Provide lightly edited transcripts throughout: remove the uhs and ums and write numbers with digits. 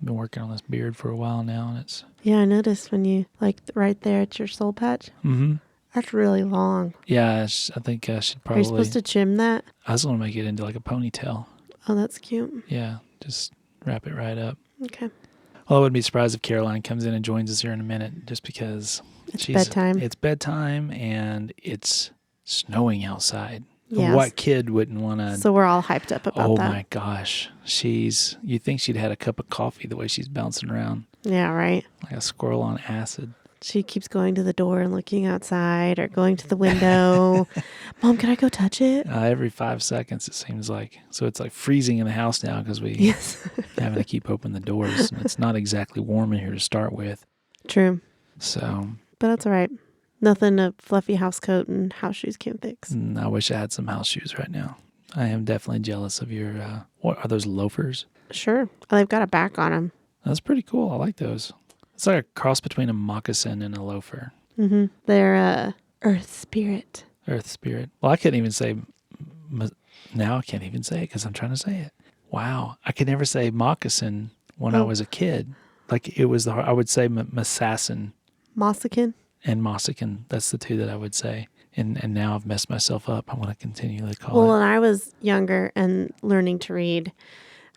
I've been working on this beard for a while now, and it's... Yeah, I noticed when you, like, right there at your soul patch. Mm-hmm. That's really long. Yeah, I think I should probably... Are you supposed to trim that? I was going to make it into like a ponytail. Oh, that's cute. Yeah, just wrap it right up. Okay. Well, I wouldn't be surprised if Caroline comes in and joins us here in a minute, just because it's bedtime. It's bedtime, and it's snowing outside. Yes. What kid wouldn't want to... So we're all hyped up about that. Oh my gosh. You think she'd had a cup of coffee the way she's bouncing around. Yeah, right. Like a squirrel on acid. She keeps going to the door and looking outside or going to the window. Mom, can I go touch it? Every 5 seconds, it seems like. So it's like freezing in the house now because we having to keep open the doors. And it's not exactly warm in here to start with. True. So. But that's all right. Nothing a fluffy house coat and house shoes can't fix. I wish I had some house shoes right now. I am definitely jealous of your, what are those, loafers? Sure. Oh, they've got a back on them. That's pretty cool. I like those. It's like a cross between a moccasin and a loafer. Mm-hmm. They're Earth Spirit. Earth Spirit. Well, I couldn't even say, now I can't even say it because I'm trying to say it. Wow. I could never say moccasin when I was a kid. Like it was I would say mosassin. Mossican? And mossican. That's the two that I would say. And now I've messed myself up. I want to continually call it. Well, when I was younger and learning to read,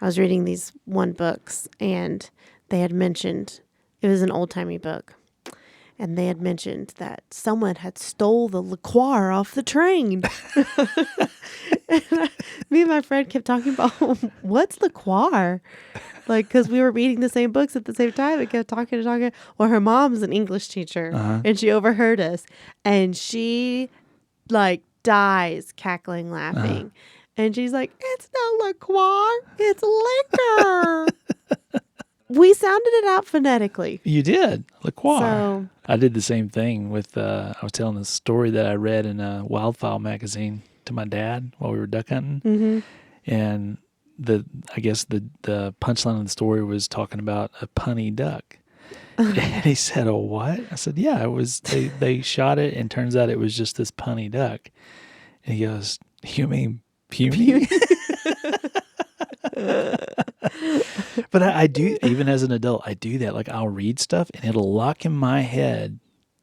I was reading these one books, and they had mentioned, it was an old-timey book, and they had mentioned that someone had stole the liqueur off the train. Me and my friend kept talking about, what's liqueur? Like, because we were reading the same books at the same time. We kept talking. Well, her mom's an English teacher, and she overheard us, and she, like, dies cackling, laughing. And she's like, it's no liqueur, it's liquor. We sounded it out phonetically. You did. Liqueur. So, I did the same thing with, I was telling the story that I read in a Wildfile magazine to my dad while we were duck hunting. Mm-hmm. And I guess the punchline of the story was talking about a punny duck. And he said, "Oh, what?" I said, "Yeah, it was. They shot it, and turns out it was just this punny duck." And he goes, "You mean puny?" But I do, even as an adult, I do that. Like I'll read stuff, and it'll lock in my head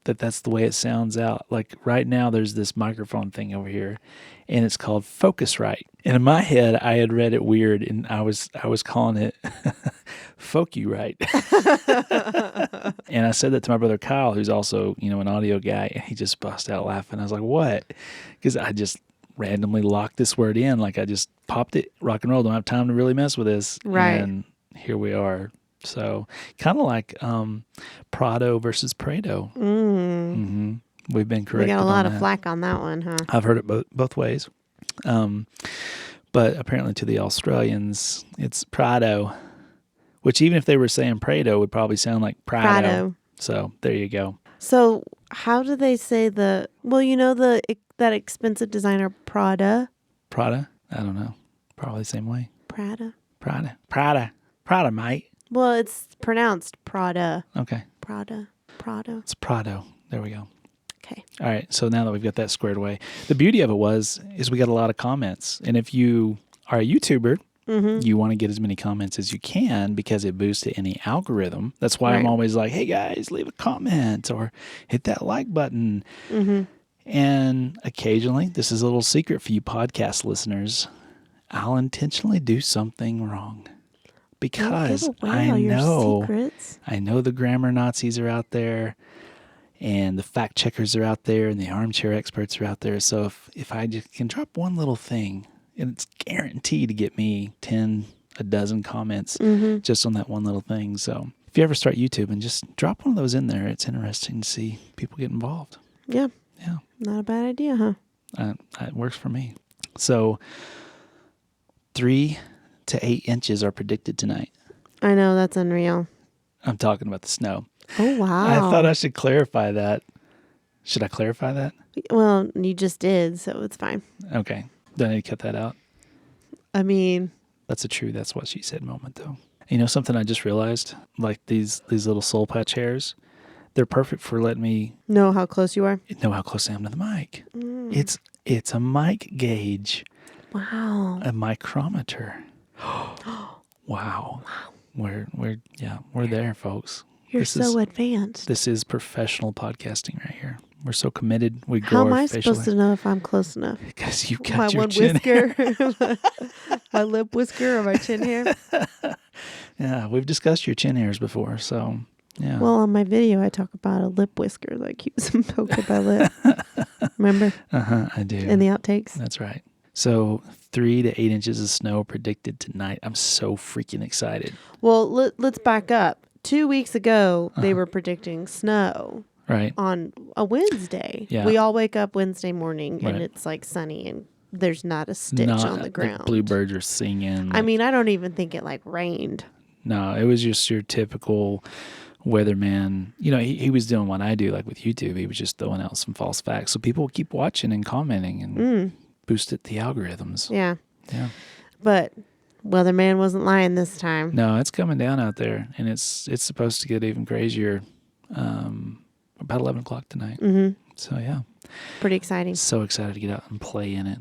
that that's the way it sounds out. Like right now, there's this microphone thing over here, and it's called Focusrite. And in my head, I had read it weird, and I was calling it Focurite. And I said that to my brother Kyle, who's also an audio guy, and he just bust out laughing. I was like, "What?" Because I just randomly locked this word in, like I just popped it, rock and roll. Don't have time to really mess with this, right? And here we are. So kind of like Prado versus Prado. Mm-hmm. We've been corrected. We got a lot of flack on that one, huh? I've heard it both ways. But apparently to the Australians, it's Prado, which even if they were saying Prado, would probably sound like Prado. So there you go. So how do they say that expensive designer Prada? Prada? I don't know. Probably the same way. Prada, mate. Well, it's pronounced Prada. Okay. Prado. It's Prado. There we go. Okay. All right. So now that we've got that squared away, the beauty of it is we got a lot of comments. And if you are a YouTuber, you want to get as many comments as you can because it boosts to any algorithm. That's why I'm always like, hey guys, leave a comment or hit that like button. Mm-hmm. And occasionally, this is a little secret for you podcast listeners, I'll intentionally do something wrong. Because I know the grammar Nazis are out there, and the fact checkers are out there, and the armchair experts are out there. So if I just can drop one little thing, and it's guaranteed to get me a dozen comments just on that one little thing. So if you ever start YouTube and just drop one of those in there, it's interesting to see people get involved. Yeah. Not a bad idea, huh? It works for me. So 3 to 8 inches are predicted tonight. I know, that's unreal. I'm talking about the snow. Oh, wow. I thought I should clarify that. Should I clarify that? Well, you just did, so it's fine. Okay. Do I need to cut that out? I mean... That's what she said moment, though. You know something I just realized? Like these little soul patch hairs, they're perfect for letting me... Know how close you are? Know how close I am to the mic. It's a mic gauge. Wow. A micrometer. Wow. We're there, folks. You're so advanced. This is professional podcasting right here. We're so committed. We grow How am our I facial supposed to know if I'm close enough? Because you got My your one chin hair. whisker, my lip whisker, or my chin hair. Yeah, we've discussed your chin hairs before, so yeah. Well, on my video, I talk about a lip whisker that keeps poking my lip. Remember? I do. In the outtakes. That's right. So 3 to 8 inches of snow predicted tonight. I'm so freaking excited. Well, let's back up. 2 weeks ago, they were predicting snow. Right. On a Wednesday. Yeah. We all wake up Wednesday morning Right. and it's like sunny and there's not a stitch on the ground. Like bluebirds are singing. I mean, I don't even think it like rained. No, it was just your typical weatherman. You know, he was doing what I do, like with YouTube. He was just throwing out some false facts. So people would keep watching and commenting and boosted the algorithms. Yeah. Yeah. But weatherman wasn't lying this time. No, it's coming down out there, and it's supposed to get even crazier about 11 o'clock tonight. Mm-hmm. So, yeah. Pretty exciting. So excited to get out and play in it.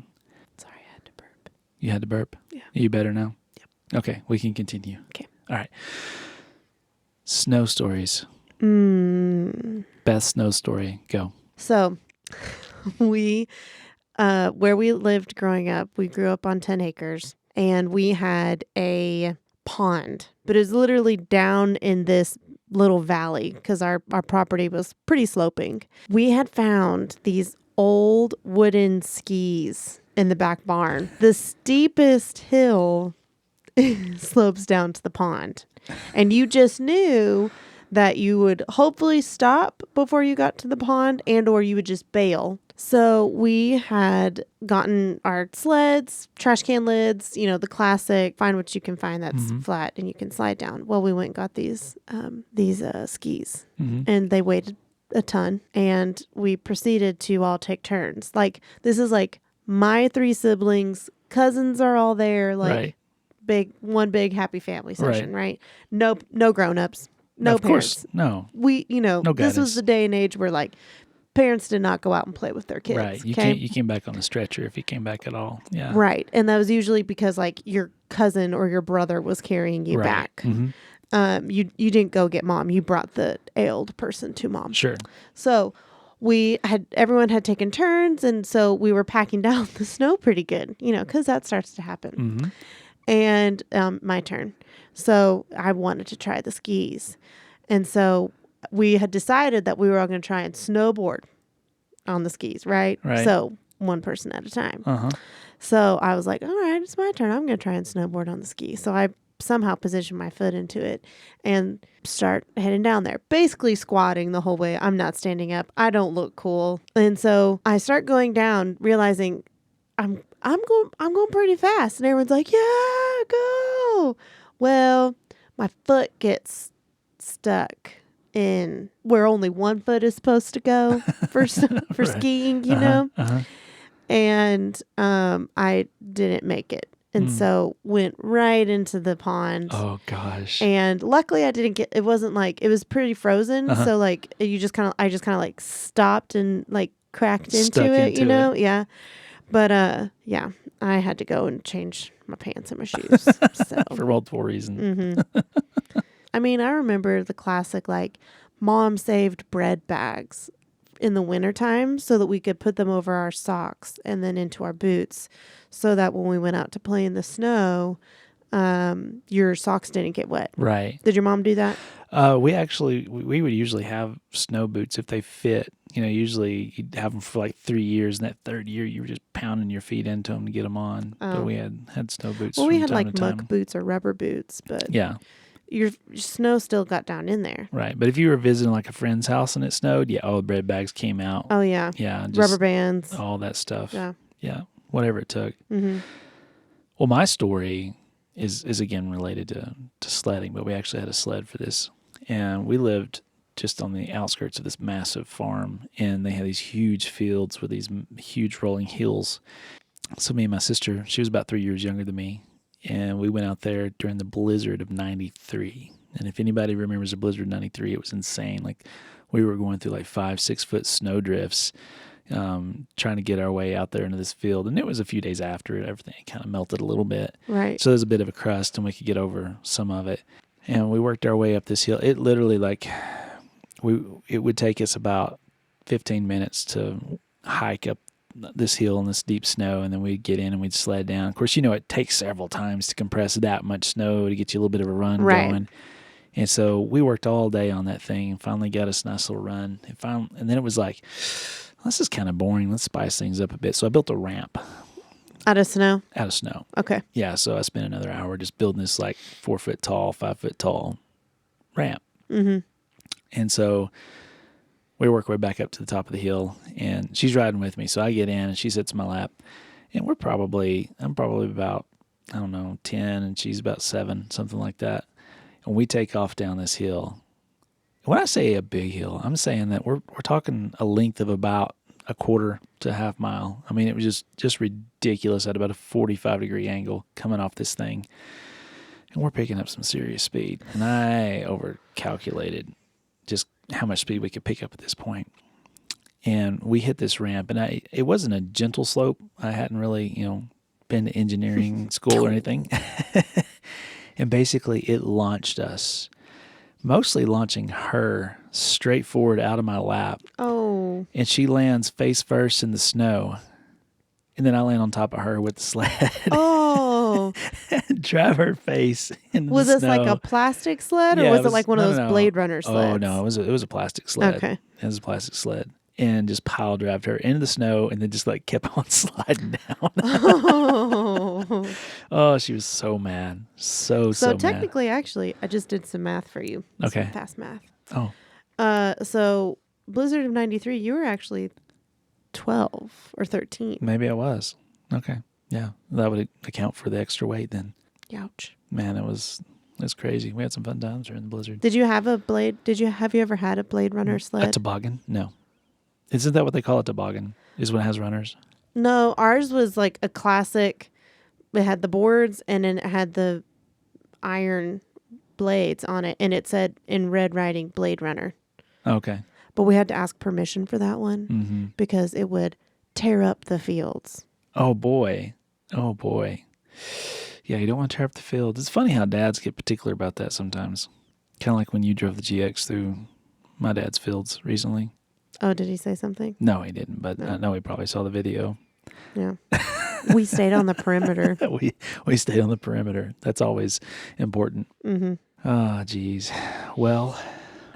Sorry, I had to burp. You had to burp? Yeah. Are you better now? Yep. Okay, we can continue. Okay. All right. Snow stories. Best snow story. Go. So, we, where we lived growing up, we grew up on 10 acres, and we had a pond, but it was literally down in this little valley because our property was pretty sloping. We had found these old wooden skis in the back barn. The steepest hill slopes down to the pond, and you just knew that you would hopefully stop before you got to the pond, and or you would just bail. So we had gotten our sleds, trash can lids, you know, the classic, find what you can find that's flat and you can slide down. Well, we went and got these skis, and they weighed a ton, and we proceeded to all take turns. Like, this is like my 3 siblings, cousins are all there, like one big happy family session, right? No grown-ups, no of parents. Course, no. We, no this was the day and age where like parents did not go out and play with their kids. Right. You came back on the stretcher if you came back at all. Yeah. Right. And that was usually because like your cousin or your brother was carrying you back. Mm-hmm. You didn't go get mom. You brought the ailed person to mom. Sure. So everyone had taken turns, and so we were packing down the snow pretty good, because that starts to happen. Mm-hmm. And my turn. So I wanted to try the skis. And so we had decided that we were all going to try and snowboard on the skis, right? So one person at a time. Uh-huh. So I was like, all right, it's my turn. I'm going to try and snowboard on the skis. So I somehow position my foot into it and start heading down there, basically squatting the whole way. I'm not standing up. I don't look cool. And so I start going down, realizing I'm going pretty fast. And everyone's like, yeah, go. Well, my foot gets stuck in where only one foot is supposed to go for skiing, you know? Uh-huh. And I didn't make it. And so went right into the pond. Oh gosh. And luckily it wasn't like, it was pretty frozen. Uh-huh. So like I just kind of like stopped and like cracked into it, you know? Yeah. But yeah, I had to go and change my pants and my shoes. So. For multiple reasons. Mm-hmm. I mean, I remember the classic, like, mom saved bread bags in the wintertime so that we could put them over our socks and then into our boots so that when we went out to play in the snow, your socks didn't get wet. Right. Did your mom do that? We would usually have snow boots if they fit. Usually you'd have them for like 3 years, and that third year you were just pounding your feet into them to get them on. But we had snow boots. Well, we had time like to time. muck boots or rubber boots, but yeah. Your snow still got down in there. Right. But if you were visiting like a friend's house and it snowed, all the bread bags came out. Oh, yeah. Yeah. Rubber bands. All that stuff. Yeah. Yeah. Whatever it took. Mm-hmm. Well, my story is again related to sledding, but we actually had a sled for this. And we lived just on the outskirts of this massive farm, and they had these huge fields with these huge rolling hills. So me and my sister, she was about 3 years younger than me, and we went out there during the blizzard of 93. And if anybody remembers the blizzard of 93, it was insane. Like, we were going through like 5-6 foot snow drifts, trying to get our way out there into this field. And it was a few days after it, everything kind of melted a little bit. Right. So there's a bit of a crust, and we could get over some of it. And we worked our way up this hill. It literally it would take us about 15 minutes to hike up this hill in this deep snow, and then we'd get in and we'd sled down. Of course, it takes several times to compress that much snow to get you a little bit of a run going. And so we worked all day on that thing and finally got us a nice little run. And then it was like, this is kind of boring. Let's spice things up a bit. So I built a ramp. Out of snow? Out of snow. Okay. Yeah, so I spent another hour just building this 4 foot tall, 5 foot tall ramp. Mm-hmm. And so we work our way back up to the top of the hill, and she's riding with me. So I get in, and she sits in my lap, and I'm probably about, 10, and she's about 7, something like that. And we take off down this hill. When I say a big hill, I'm saying that we're talking a length of about a quarter to a half mile. I mean, it was just ridiculous at about a 45-degree angle coming off this thing. And we're picking up some serious speed. And I overcalculated just how much speed we could pick up at this point. And we hit this ramp, and it wasn't a gentle slope. I hadn't really, been to engineering school or anything. And basically it launched us, mostly launching her straight forward out of my lap. Oh. And she lands face first in the snow. And then I land on top of her with the sled. Oh. Drive her face in the snow. Was this like a plastic sled, or was it like one of those Blade Runner sleds? Oh, no, it was a plastic sled. Okay. It was a plastic sled. And just pile drived her into the snow, and then just kept on sliding down. Oh. Oh, she was so mad. So technically, actually, I just did some math for you. Okay. Some fast math. Oh. So Blizzard of 93, you were actually 12 or 13. Maybe I was. Okay. Yeah. That would account for the extra weight then. Ouch. Man, it was crazy. We had some fun times during the blizzard. Have you ever had a Blade Runner sled? A toboggan? No. Isn't that what they call a toboggan? Is when it has runners? No, ours was like a classic. It had the boards, and then it had the iron blades on it, and it said in red writing Blade Runner. Okay. But we had to ask permission for that one because it would tear up the fields. Oh boy. Yeah, you don't want to tear up the fields. It's funny how dads get particular about that sometimes. Kind of like when you drove the GX through my dad's fields recently. Oh, did he say something? No, he didn't, but No. I know he probably saw the video. Yeah. We stayed on the perimeter. we stayed on the perimeter. That's always important. Mm-hmm. Oh, geez. Well,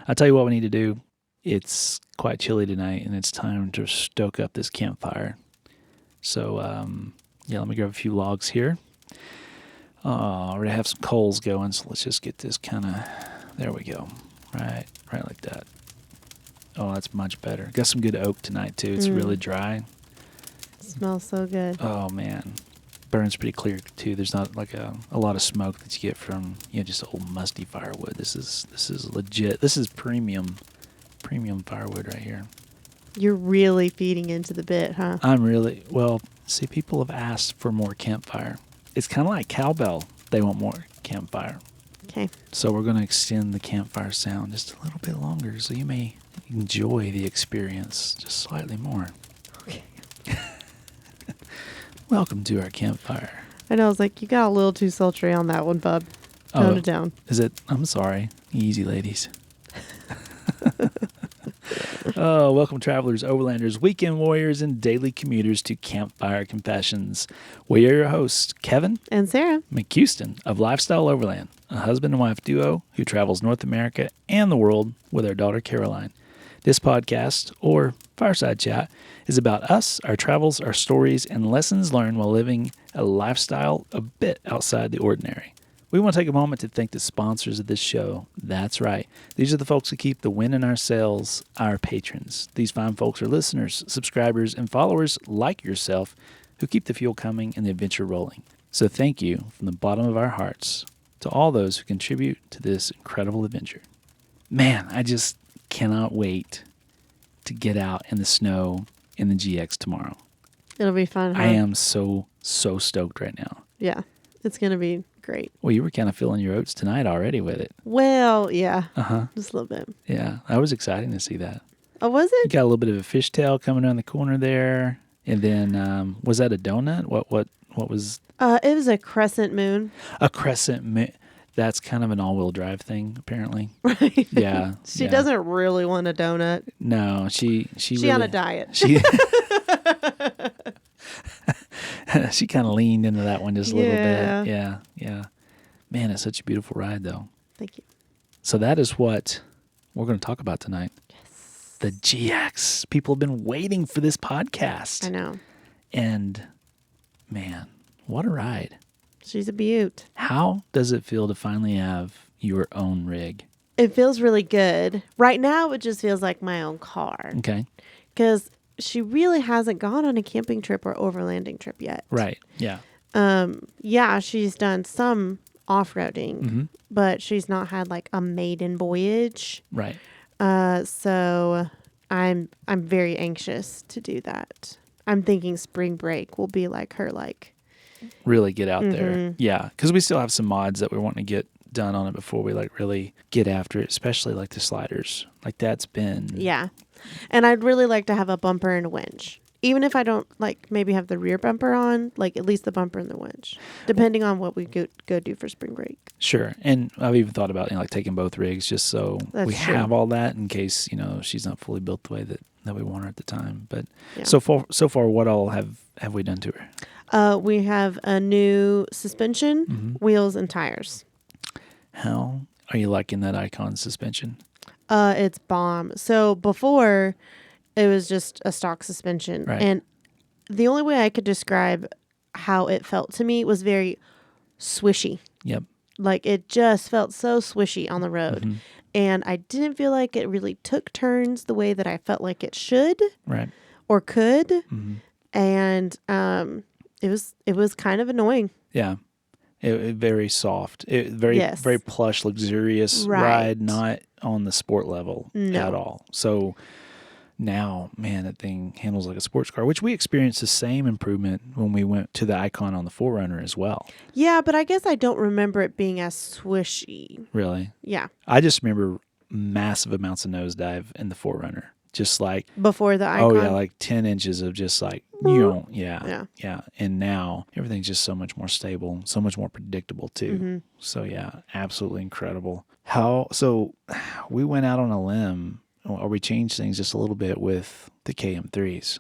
I'll tell you what we need to do. It's quite chilly tonight, and it's time to stoke up this campfire. So, let me grab a few logs here. I already have some coals going, so let's just get this there we go. Right like that. Oh, that's much better. Got some good oak tonight, too. It's really dry. Smells so good. Oh, man. Burns pretty clear, too. There's not a lot of smoke that you get from, just old musty firewood. This is legit. This is premium firewood right here. You're really feeding into the bit, huh? See, people have asked for more campfire. It's kind of like cowbell. They want more campfire. Okay. So we're going to extend the campfire sound just a little bit longer so you may enjoy the experience just slightly more. Okay. Welcome to our campfire. I know, I was like, you got a little too sultry on that one, bub. Tone it down. Is it? I'm sorry. Easy, ladies. Oh, welcome, travelers, overlanders, weekend warriors, and daily commuters to Campfire Confessions. We are your hosts, Kevin and Sarah McHouston of Lifestyle Overland, a husband and wife duo who travels North America and the world with our daughter, Caroline. This podcast, or Fireside Chat, is about us, our travels, our stories, and lessons learned while living a lifestyle a bit outside the ordinary. We want to take a moment to thank the sponsors of this show. That's right. These are the folks who keep the wind in our sails, our patrons. These fine folks are listeners, subscribers, and followers like yourself who keep the fuel coming and the adventure rolling. So thank you from the bottom of our hearts to all those who contribute to this incredible adventure. Man, I just cannot wait to get out in the snow in the GX tomorrow. It'll be fun, huh? I am so stoked right now. Yeah, it's going to be great. Well, you were kind of filling your oats tonight already with it. Well, yeah. Uh-huh. Just a little bit. Yeah, that was exciting to see that. Oh, was You it? got a little bit of a fishtail coming around the corner there. And then, was that a donut? What was? It was a crescent moon. A crescent moon. that's kind of an all-wheel drive thing, apparently. Right. Yeah. She doesn't really want a donut. No, she really, on a diet. She she kind of leaned into that one just a little bit. Yeah, yeah. Man, it's such a beautiful ride, though. Thank you. So that is what we're going to talk about tonight. Yes. The GX. People have been waiting for this podcast. I know. And man, what a ride. She's a beaut. How does it feel to finally have your own rig? It feels really good. Right now, it just feels like my own car. Okay. Because she really hasn't gone on a camping trip or overlanding trip yet. Right. Yeah. Yeah, she's done some off-roading, but she's not had like a maiden voyage. Right. So I'm very anxious to do that. I'm thinking spring break will be like her really get out there. Yeah, because we still have some mods that we're wanting to get done on it before we like really get after it, especially like the sliders. Like that's been and I'd really like to have a bumper and a winch. Even if I don't like maybe have the rear bumper on, like at least the bumper and the winch, depending on what we go do for spring break. Sure. And I've even thought about like taking both rigs just so we have all that in case, she's not fully built the way that we want her at the time. But so far, what all have we done to her? We have a new suspension, wheels, and tires. How are you liking that Icon suspension? It's bomb. So before, it was just a stock suspension. Right. And the only way I could describe how it felt to me was very swishy. Yep. Like it just felt so swishy on the road. And I didn't feel like it really took turns the way that I felt like it should. Right. Or could. And it was kind of annoying. Yeah. It very soft. Very plush, luxurious ride, not on the sport level at all. So now, man, that thing handles like a sports car, which we experienced the same improvement when we went to the Icon on the 4Runner as well. Yeah, but I guess I don't remember it being as swishy. Really? Yeah. I just remember massive amounts of nosedive in the 4Runner. Just like before the Icon. Oh yeah, like 10 inches of just like yeah. And now everything's just so much more stable, so much more predictable too. So yeah, absolutely incredible. So we went out on a limb, or we changed things just a little bit with the KM3s.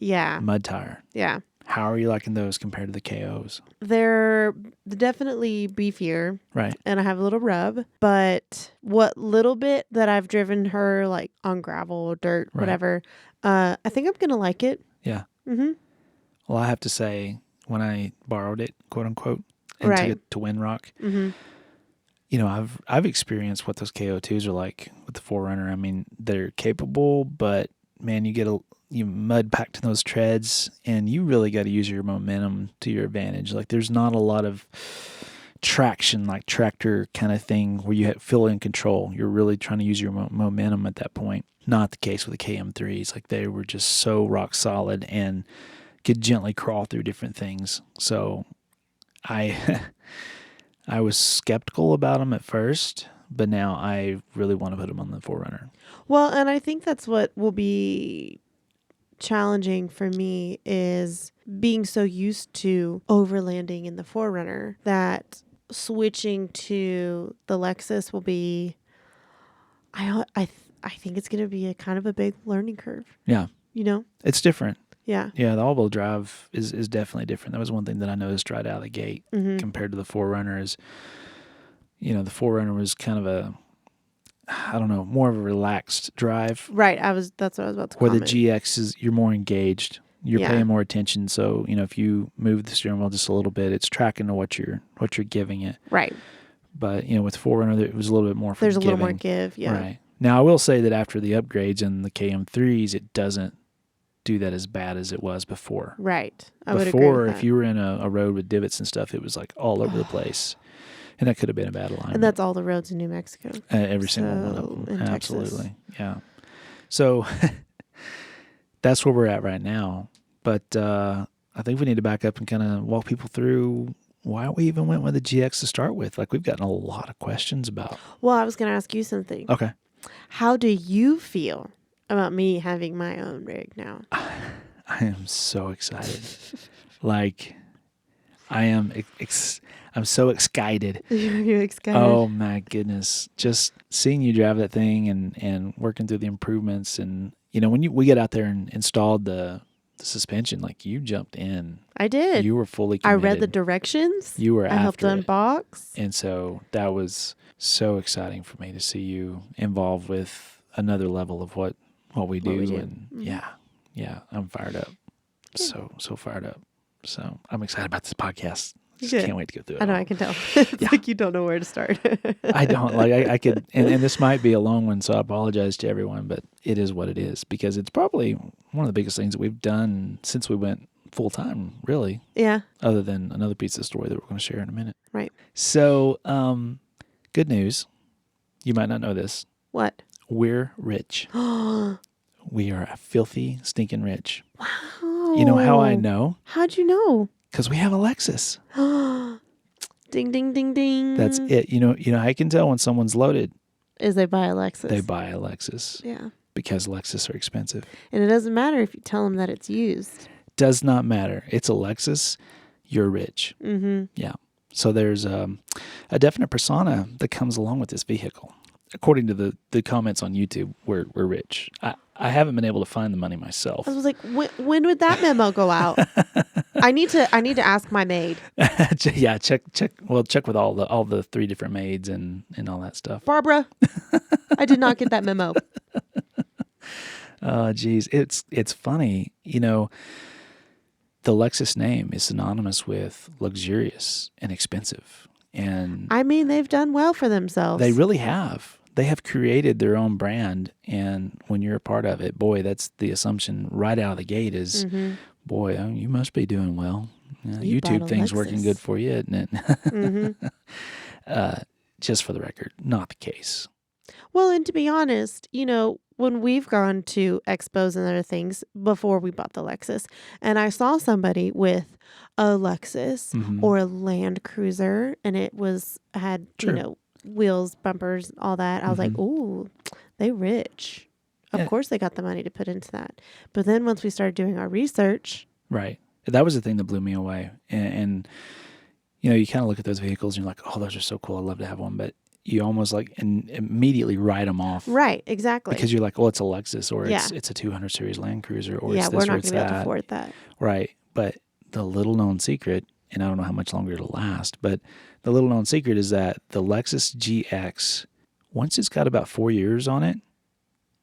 Yeah. Mud tire. Yeah. How are you liking those compared to the KOs? They're definitely beefier. Right. And I have a little rub. But what little bit that I've driven her like on gravel or dirt, whatever, I think I'm going to like it. Yeah. Well, I have to say, when I borrowed it, quote unquote, and took it to Windrock, I've experienced what those KO2s are like with the 4Runner. I mean, they're capable, but man, you mud packed in those treads, and you really got to use your momentum to your advantage. Like there's not a lot of traction, like tractor kind of thing where you feel in control. You're really trying to use your momentum at that point. Not the case with the KM3s. Like they were just so rock solid and could gently crawl through different things. So I was skeptical about them at first, but now I really want to put them on the 4Runner. Well, and I think that's what will be challenging for me is being so used to overlanding in the 4Runner that switching to the Lexus will be I think it's going to be a kind of a big learning curve. Yeah. It's different. Yeah. Yeah, the all-wheel drive is definitely different. That was one thing that I noticed right out of the gate compared to the 4Runner is, the 4Runner was kind of more of a relaxed drive. Right. That's what I was about to Where comment. the GX is, you're more engaged. You're paying more attention. So, if you move the steering wheel just a little bit, it's tracking to what you're giving it. Right. But, with 4Runner, it was a little bit more There's forgiving. a little more give, yeah. Right. Now, I will say that after the upgrades and the KM3s, it doesn't do that as bad as it was before. Right. I would agree with Before, that. if you were in a road with divots and stuff, it was like all over the place. And that could have been a bad alignment. And that's all the roads in New Mexico. Every single one of them. In Absolutely. Texas. Yeah. So that's where we're at right now. But I think we need to back up and kind of walk people through why we even went with the GX to start with. Like, we've gotten a lot of questions about. Well, I was going to ask you something. Okay. How do you feel about me having my own rig now? I am so excited. Like, I am I'm so excited. You're excited. Oh my goodness. Just seeing you drive that thing and working through the improvements. And, when we get out there and installed the suspension, like you jumped in. I did. You were fully I committed. read the directions. You were I helped after it. unbox. And so that was so exciting for me to see you involved with another level of what we do. And yeah, I'm fired up. So fired up. So I'm excited about this podcast. Just can't wait to go through it. I know, I can tell. It's like you don't know where to start. I don't. I could, and this might be a long one, so I apologize to everyone, but it is what it is, because it's probably one of the biggest things that we've done since we went full time, really. Yeah. Other than another piece of the story that we're going to share in a minute. Right. So, good news. You might not know this. What? We're rich. We are filthy, stinking rich. Wow. You know how I know? How'd you know? Because we have a Lexus. Ding, ding, ding, ding. That's it. You know how I can tell when someone's loaded? Is they buy a Lexus. They buy a Lexus. Yeah. Because Lexus are expensive. And it doesn't matter if you tell them that it's used. Does not matter. It's a Lexus. You're rich. Mm-hmm. Yeah. So there's a definite persona that comes along with this vehicle. According to the comments on YouTube, we're rich. I haven't been able to find the money myself. I was like, when would that memo go out? I need to ask my maid. Yeah, check. Well, check with all the 3 different maids and all that stuff. Barbara, I did not get that memo. Oh, geez, it's funny. The Lexus name is synonymous with luxurious and expensive, and I mean, they've done well for themselves. they really have. They have created their own brand, and when you're a part of it, boy, that's the assumption right out of the gate is, boy, you must be doing well. You bought YouTube a thing's Lexus. working good for you, isn't it? Mm-hmm. Just for the record, not the case. Well, and to be honest, when we've gone to expos and other things before we bought the Lexus, and I saw somebody with a Lexus or a Land Cruiser, and it had True. wheels, bumpers, all that. I was like, ooh, they rich. Of course they got the money to put into that. But then once we started doing our research. Right. That was the thing that blew me away. And you kind of look at those vehicles and you're like, oh, those are so cool. I'd love to have one. But you almost and immediately write them off. Right, exactly. Because you're like, well, it's a Lexus, or it's a 200 series Land Cruiser, or it's this, we're not or it's going to be able to that. afford that. Right. But the little known secret, and I don't know how much longer it'll last, but the little known secret is that the Lexus GX, once it's got about 4 years on it,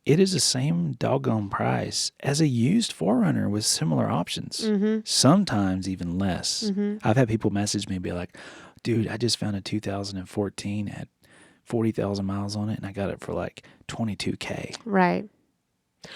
it is the same doggone price as a used 4Runner with similar options. Sometimes even less. I've had people message me and be like, dude, I just found a 2014 at 40,000 miles on it, and I got it for like $22,000. Right.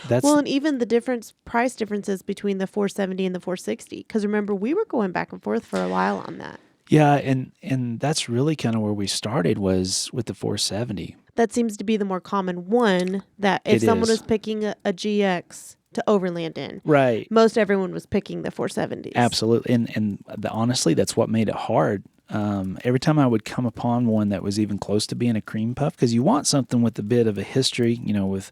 Well, and even the price differences between the 470 and the 460. Because remember, we were going back and forth for a while on that. Yeah, and that's really kind of where we started, was with the 470. That seems to be the more common one, that if someone was picking a GX to overland in, right, most everyone was picking the 470s. Absolutely. And honestly, that's what made it hard. Every time I would come upon one that was even close to being a cream puff, because you want something with a bit of a history, with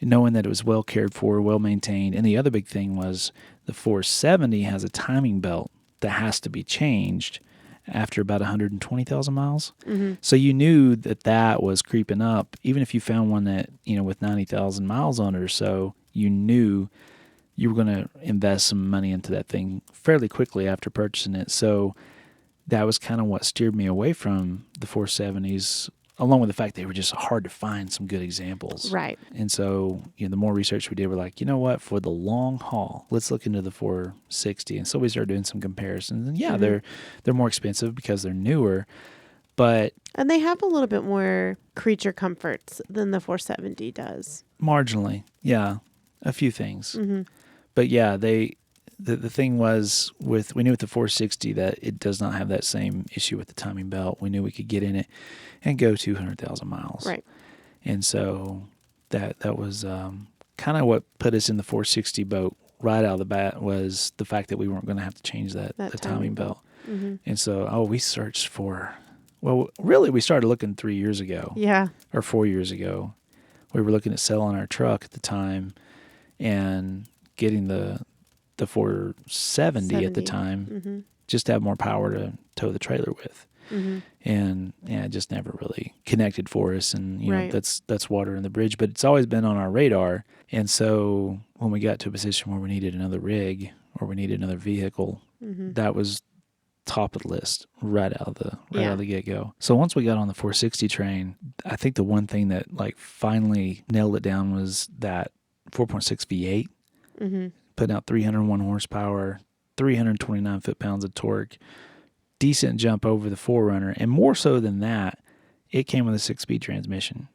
knowing that it was well cared for, well maintained. And the other big thing was the 470 has a timing belt that has to be changed after about 120,000 miles. So you knew that was creeping up. Even if you found one that, with 90,000 miles on it or so, you knew you were going to invest some money into that thing fairly quickly after purchasing it. So that was kind of what steered me away from the 470s, along with the fact they were just hard to find some good examples. Right. And so, the more research we did, we're like, you know what, for the long haul, let's look into the 460. And so we started doing some comparisons. And they're more expensive because they're newer, and they have a little bit more creature comforts than the 470 does. Marginally, yeah, a few things. But yeah, the thing was we knew with the 460 that it does not have that same issue with the timing belt. We knew we could get in it and go 200,000 miles. Right. And so that was kind of what put us in the 460 boat right out of the bat, was the fact that we weren't going to have to change the timing belt. And so, we searched we started looking 3 years ago. Yeah. Or 4 years ago. We were looking at selling our truck at the time and getting the 470 at the time, just to have more power to tow the trailer with. And yeah, it just never really connected for us. And you know, Right. that's water in the bridge, but it's always been on our radar. And so when we got to a position where we needed another rig or we needed another vehicle, that was top of the list right out of the get go. So once we got on the 460 train, I think the one thing that like finally nailed it down was that 4.6 V8, putting out 301 horsepower, 329 foot-pounds of torque, decent jump over the 4Runner, and more so than that, it came with a 6-speed transmission,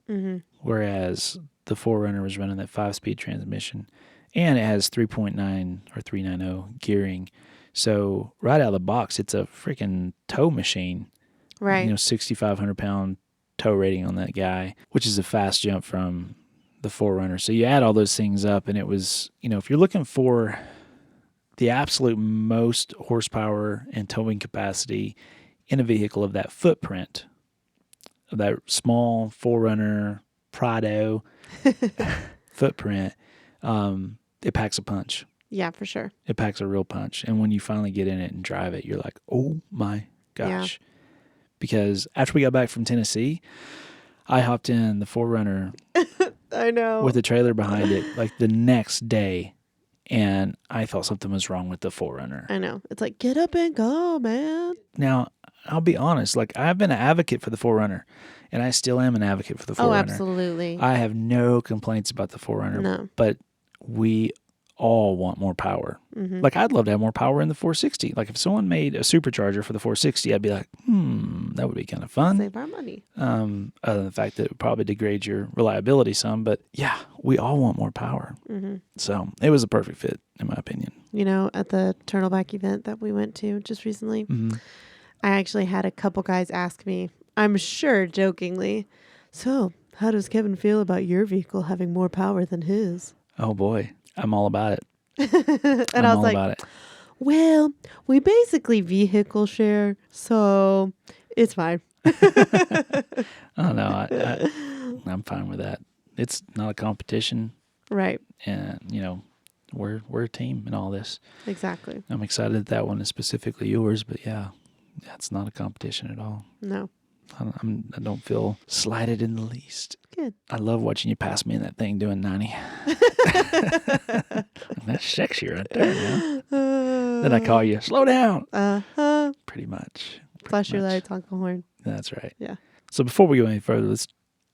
whereas the 4Runner was running that 5-speed transmission, and it has 3.9 or 390 gearing. So right out of the box, it's a freaking tow machine. Right. You know, 6,500 pound tow rating on that guy, which is a fast jump from the 4Runner. So you add all those things up, and it was, you know, if you're looking for the absolute most horsepower and towing capacity in a vehicle of that footprint, of that small 4Runner Prado footprint, it packs a punch. Yeah, for sure. It packs a real punch. And when you finally get in it and drive it, you're like, oh my gosh. Yeah. Because after we got back from Tennessee, I hopped in the 4Runner I know. with a trailer behind it like the next day, and I thought something was wrong with the 4Runner. I know. It's like, get up and go, man. Now, I'll be honest, like I've been an advocate for the 4Runner, and I still am an advocate for the 4Runner. Oh, absolutely. I have no complaints about the 4Runner. No. But we all want more power. Like I'd love to have more power in the 460. Like if someone made a supercharger for the 460, I'd be like, that would be kind of fun. Save our money. Other than the fact that it would probably degrade your reliability some, but yeah, we all want more power. So it was a perfect fit in my opinion. You know, at the Turtleback event that we went to just recently, I actually had a couple guys ask me, I'm sure jokingly, so how does Kevin feel about your vehicle having more power than his? Oh boy. I'm all about it. And I was like, well, we basically vehicle share, so it's fine. Oh, no, I'm fine with that. It's not a competition. Right. And, you know, we're a team in all this. Exactly. I'm excited that one is specifically yours, but yeah, it's not a competition at all. No. I don't feel slighted in the least. Good. I love watching you pass me in that thing doing 90. That's sexy right there, man. Then I call you, slow down. Pretty much. Flash your lights, honk the horn. That's right. Yeah. So before we go any further, let's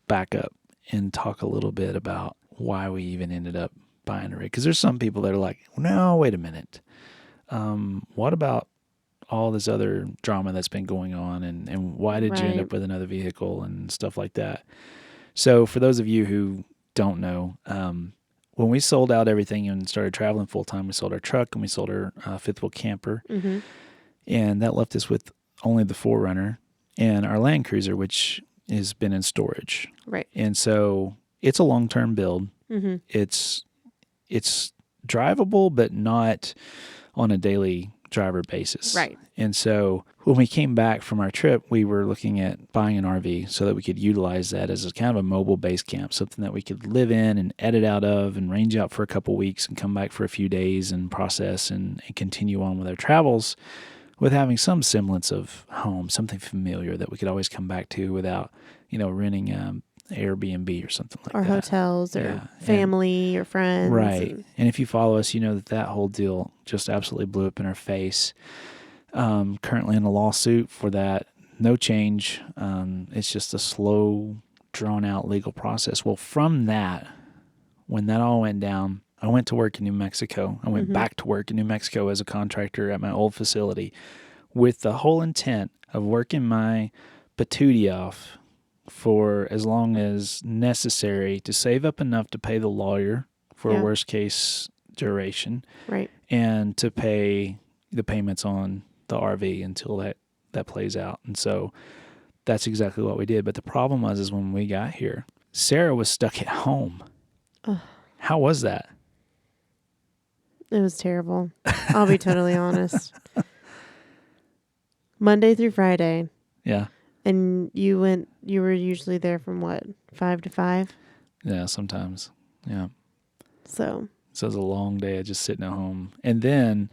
back up and talk a little bit about why we even ended up buying a rig. Because there's some people that are like, no, wait a minute. What about all this other drama that's been going on, and why did you end up with another vehicle and stuff like that? So for those of you who don't know, when we sold out everything and started traveling full time, we sold our truck and we sold our fifth wheel camper, and that left us with only the 4Runner and our Land Cruiser, which has been in storage. Right. And so it's a long-term build. It's drivable, but not on a daily driver basis. Right. And so when we came back from our trip, we were looking at buying an RV so that we could utilize that as a kind of a mobile base camp, something that we could live in and edit out of and range out for a couple weeks and come back for a few days and process and continue on with our travels with having some semblance of home, something familiar that we could always come back to without, you know, renting Airbnb or something like that. Or hotels or family or friends. Right. And if you follow us, you know that whole deal just absolutely blew up in our face. Currently in a lawsuit for that. No change. It's just a slow, drawn-out legal process. Well, from that, when that all went down, I went to work in New Mexico. I went back to work in New Mexico as a contractor at my old facility with the whole intent of working my patootie off for as long as necessary to save up enough to pay the lawyer for a worst case duration. Right. And to pay the payments on the RV until that plays out. And so that's exactly what we did. But the problem was when we got here, Sarah was stuck at home. How was that? It was terrible. I'll be totally honest. Monday through Friday. Yeah. And you were usually there from what, 5 to 5? Yeah, sometimes. Yeah. So it was a long day of just sitting at home. And then,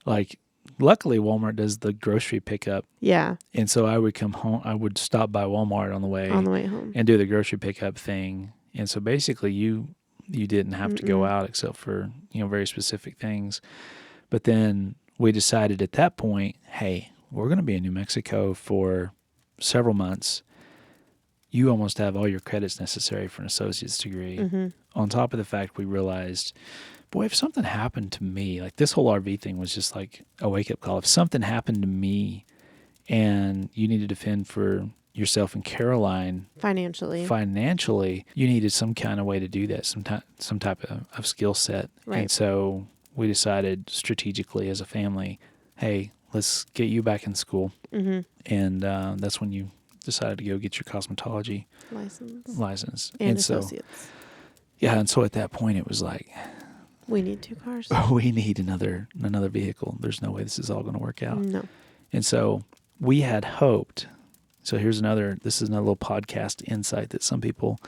like, luckily Walmart does the grocery pickup. Yeah. And so I would come home, I would stop by Walmart on the way home and do the grocery pickup thing. And so basically you didn't have to go out except for, very specific things. But then we decided at that point, hey, we're going to be in New Mexico for several months. You almost have all your credits necessary for an associate's degree. On top of the fact we realized, boy, if something happened to me, like this whole RV thing was just like a wake-up call. If something happened to me and you needed to fend for yourself and Caroline financially, you needed some kind of way to do that, some type of skill set. Right. And so we decided strategically as a family, hey, let's get you back in school. And that's when you decided to go get your cosmetology license. And associates. And so at that point it was like, we need 2 cars. We need another vehicle. There's no way this is all going to work out. No. And so we had hoped. So this is another little podcast insight that some people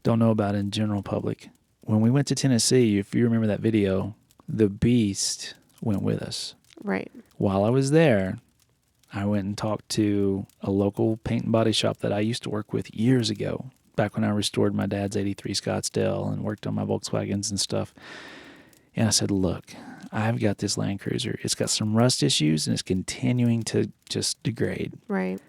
don't know about in general public. When we went to Tennessee, if you remember that video, the Beast went with us. Right. While I was there, I went and talked to a local paint and body shop that I used to work with years ago, back when I restored my dad's 83 Scottsdale and worked on my Volkswagens and stuff. And I said, look, I've got this Land Cruiser. It's got some rust issues and it's continuing to just degrade. Right.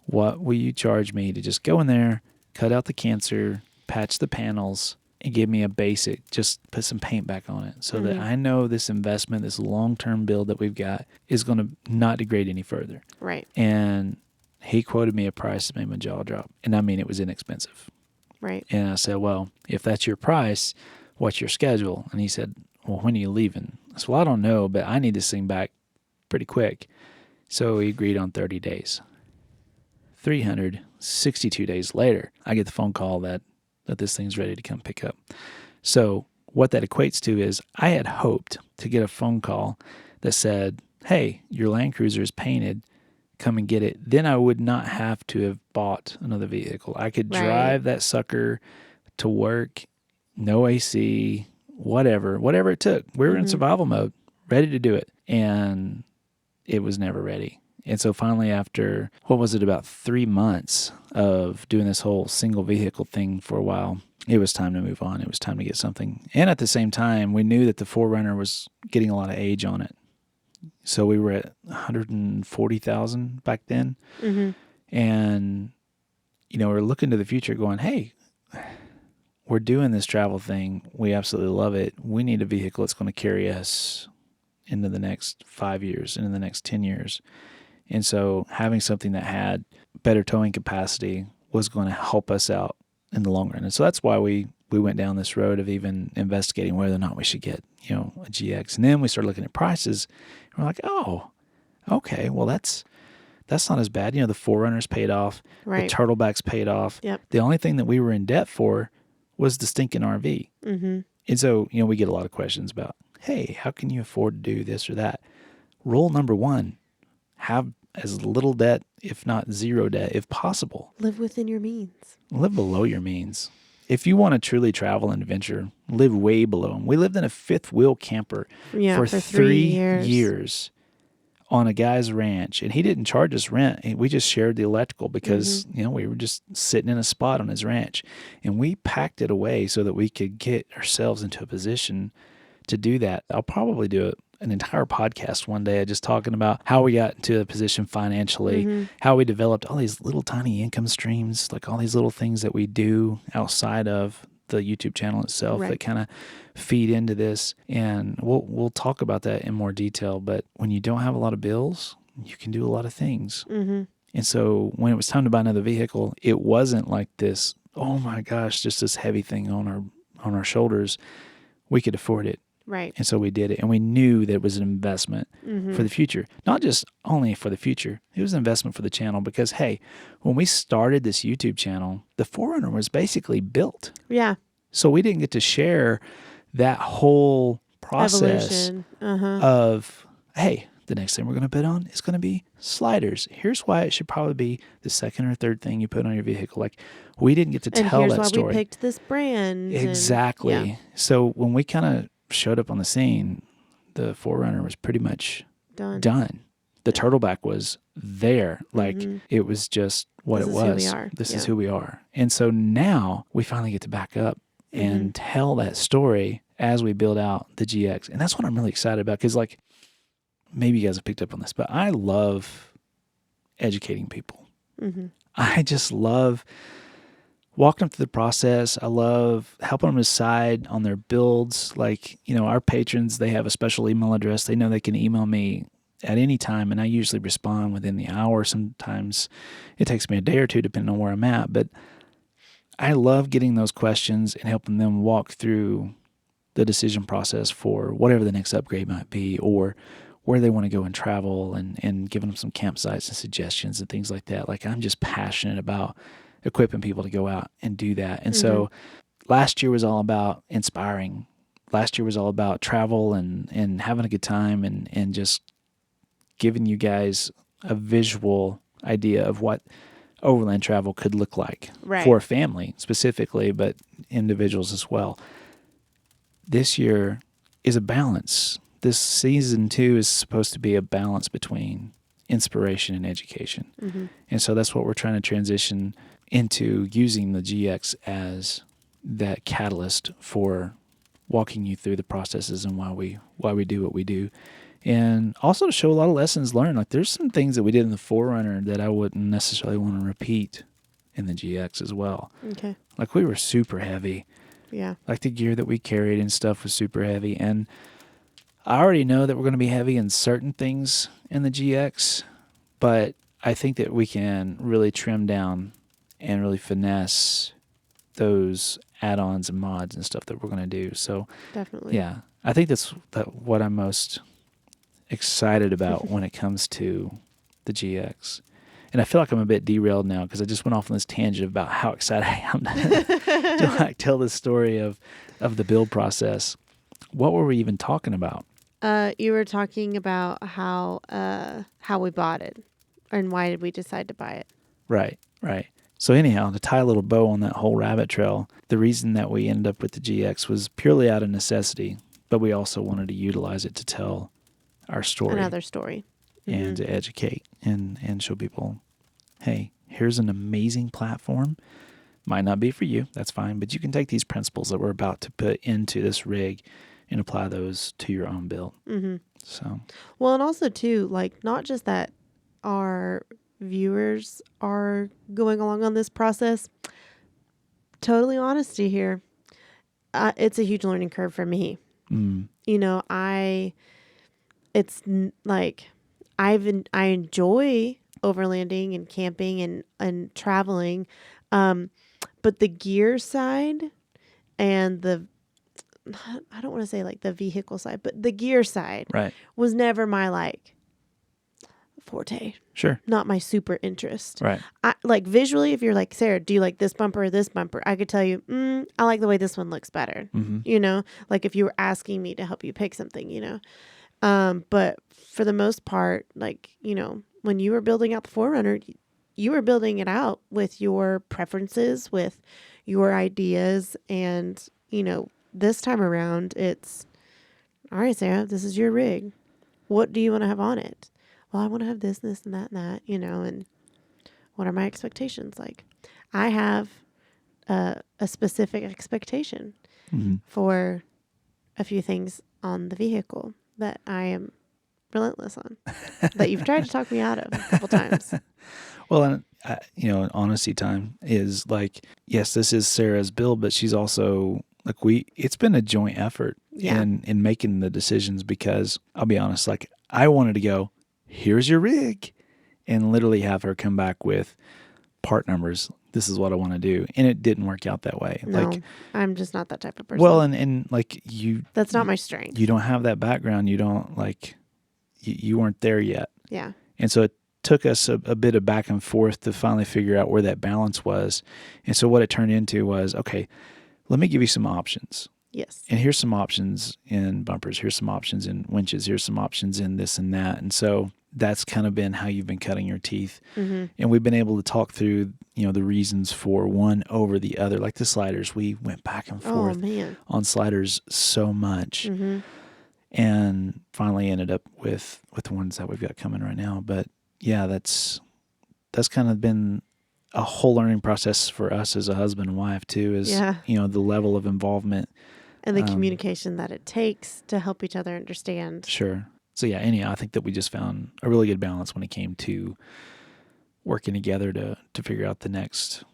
What will you charge me to just go in there, cut out the cancer, patch the panels, and give me a basic, just put some paint back on it so that I know this investment, this long-term build that we've got is going to not degrade any further. Right. And he quoted me a price that made my jaw drop. And I mean, it was inexpensive. Right. And I said, well, if that's your price, what's your schedule? And he said, well, when are you leaving? I said, well, I don't know, but I need this thing back pretty quick. So we agreed on 30 days. 362 days later, I get the phone call that this thing's ready to come pick up. So what that equates to is I had hoped to get a phone call that said, hey, your Land Cruiser is painted, come and get it. Then I would not have to have bought another vehicle. I could drive that sucker to work, no AC, whatever it took. We were in survival mode, ready to do it. And it was never ready. And so finally after, about 3 months of doing this whole single vehicle thing for a while, it was time to move on. It was time to get something. And at the same time, we knew that the 4Runner was getting a lot of age on it. So we were at 140,000 back then. And, we're looking to the future going, hey, we're doing this travel thing. We absolutely love it. We need a vehicle that's going to carry us into the next 5 years, into the next 10 years. And so having something that had better towing capacity was going to help us out in the long run. And so that's why we went down this road of even investigating whether or not we should get, a GX. And then we started looking at prices. And we're like, oh, okay, well, that's not as bad. The 4Runners paid off. Right. The Turtlebacks paid off. Yep. The only thing that we were in debt for was the stinking RV. And so, we get a lot of questions about, hey, how can you afford to do this or that? Rule number 1, have as little debt, if not zero debt, if possible. Live within your means. Live below your means. If you want to truly travel and adventure, live way below them. We lived in a fifth wheel camper for 3 years on a guy's ranch, and he didn't charge us rent. We just shared the electrical because, we were just sitting in a spot on his ranch, and we packed it away so that we could get ourselves into a position to do that. I'll probably do an entire podcast one day just talking about how we got into a position financially, how we developed all these little tiny income streams, like all these little things that we do outside of the YouTube channel itself that kind of feed into this. And we'll talk about that in more detail. But when you don't have a lot of bills, you can do a lot of things. And so when it was time to buy another vehicle, it wasn't like this, oh my gosh, just this heavy thing on our shoulders. We could afford it. Right. And so we did it. And we knew that it was an investment for the future. Not just only for the future. It was an investment for the channel because, hey, when we started this YouTube channel, the 4Runner was basically built. Yeah. So we didn't get to share that whole process of, hey, the next thing we're going to put on is going to be sliders. Here's why it should probably be the second or third thing you put on your vehicle. Like, we didn't get to tell that story. And here's why we picked this brand. Exactly. And, So when we kind of showed up on the scene, the 4Runner was pretty much Done. The turtleback was there. Like it was just what This it is who was. we are. This Yeah. is who we are. And so now we finally get to back up and tell that story as we build out the GX. And that's what I'm really excited about, because like maybe you guys have picked up on this, but I love educating people. I just love walking them through the process. I love helping them decide on their builds. Like, you know, our patrons, they have a special email address. They know they can email me at any time, and I usually respond within the hour. Sometimes it takes me a day or two, depending on where I'm at. But I love getting those questions and helping them walk through the decision process for whatever the next upgrade might be, or where they want to go and travel, and giving them some campsites and suggestions and things like that. Like, I'm just passionate about equipping people to go out and do that. And so last year was all about inspiring. Last year was all about travel and having a good time, and just giving you guys a visual idea of what overland travel could look like for a family specifically, but individuals as well. This year is a balance. This season 2 is supposed to be a balance between inspiration and education. And so that's what we're trying to transition into, using the GX as that catalyst for walking you through the processes and why we do what we do. And also to show a lot of lessons learned. Like, there's some things that we did in the 4Runner that I wouldn't necessarily want to repeat in the GX as well. Okay. Like, we were super heavy. Yeah. Like, the gear that we carried and stuff was super heavy. And I already know that we're going to be heavy in certain things in the GX, but I think that we can really trim down and really finesse those add-ons and mods and stuff that we're going to do. So Definitely. yeah, I think that's what I'm most excited about when it comes to the GX. And I feel like I'm a bit derailed now, because I just went off on this tangent about how excited I am to like tell the story of the build process. What were we even talking about? You were talking about how we bought it, and why did we decide to buy it? Right. So anyhow, to tie a little bow on that whole rabbit trail, the reason that we ended up with the GX was purely out of necessity, but we also wanted to utilize it to tell our story. Another story. And to educate and show people, hey, here's an amazing platform. Might not be for you, that's fine, but you can take these principles that we're about to put into this rig and apply those to your own build. So, well, and also too, like, not just that our viewers are going along on this process. Totally honesty here. It's a huge learning curve for me. You know, I enjoy overlanding and camping and traveling. But the gear side and I don't want to say like the vehicle side, but the gear side was never my like forte. Sure. Not my super interest. Right. I like visually, if you're like, Sarah, do you like this bumper or this bumper? I could tell you, I like the way this one looks better. You know, like if you were asking me to help you pick something, you know. But for the most part, like, you know, when you were building out the 4Runner, you were building it out with your preferences, with your ideas. And, you know, this time around, it's, all right, Sarah, this is your rig. What do you want to have on it? Well, I want to have this, and that, you know, and what are my expectations? Like, I have a specific expectation for a few things on the vehicle that I am relentless on, that you've tried to talk me out of a couple times. Well, and you know, honesty time is like, yes, this is Sarah's build, but she's also like, it's been a joint effort in making the decisions, because I'll be honest, like, I wanted to go, here's your rig, and literally have her come back with part numbers. This is what I want to do. And it didn't work out that way. No, like, I'm just not that type of person. Well, and like that's not my strength. You don't have that background. You don't like, you weren't there yet. Yeah. And so it took us a bit of back and forth to finally figure out where that balance was. And so what it turned into was, okay, let me give you some options. Yes. And here's some options in bumpers. Here's some options in winches. Here's some options in this and that. And so that's kind of been how you've been cutting your teeth. And we've been able to talk through, you know, the reasons for one over the other. Like the sliders, we went back and forth on sliders so much. and finally ended up with the ones that we've got coming right now. But yeah, that's kind of been a whole learning process for us as a husband and wife too, is, the level of involvement. And the communication that it takes to help each other understand. Sure. So yeah, anyhow, I think that we just found a really good balance when it came to working together to figure out the next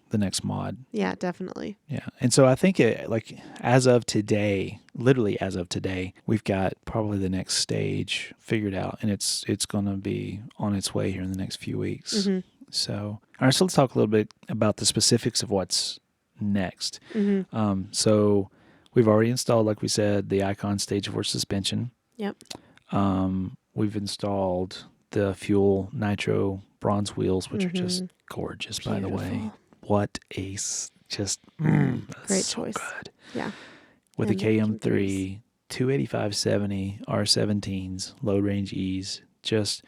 mod. Yeah, definitely. Yeah. And so I think as of today, literally as of today, we've got probably the next stage figured out, and it's going to be on its way here in the next few weeks. Mm-hmm. So, all right, so let's talk a little bit about the specifics of what's next. Mm-hmm. So we've already installed, like we said, the Icon Stage 4 suspension. Yep. We've installed the Fuel Nitro bronze wheels, which mm-hmm. are just gorgeous, Beautiful. by the way. What a just great so choice. good. Yeah. With And the KM3, 285/70 R17s, load range ease, just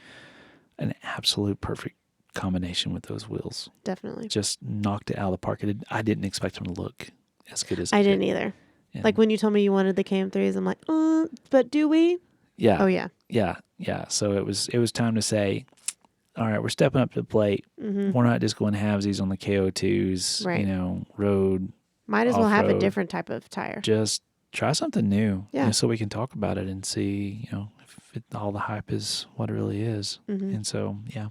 an absolute perfect combination with those wheels. Definitely. Just knocked it out of the park. I didn't expect them to look as good as I didn't either. And like when you told me you wanted the KM3s, I'm like, but do we? yeah. Oh yeah. Yeah. So it was time to say, all right, we're stepping up to the plate. Mm-hmm. We're not just going halvesies on the KO2s, right. Road. Might as well have a off-road. different type of tire. Just try something new. Yeah. So we can talk about it and see, if all the hype is what it really is. Mm-hmm. And so, yeah,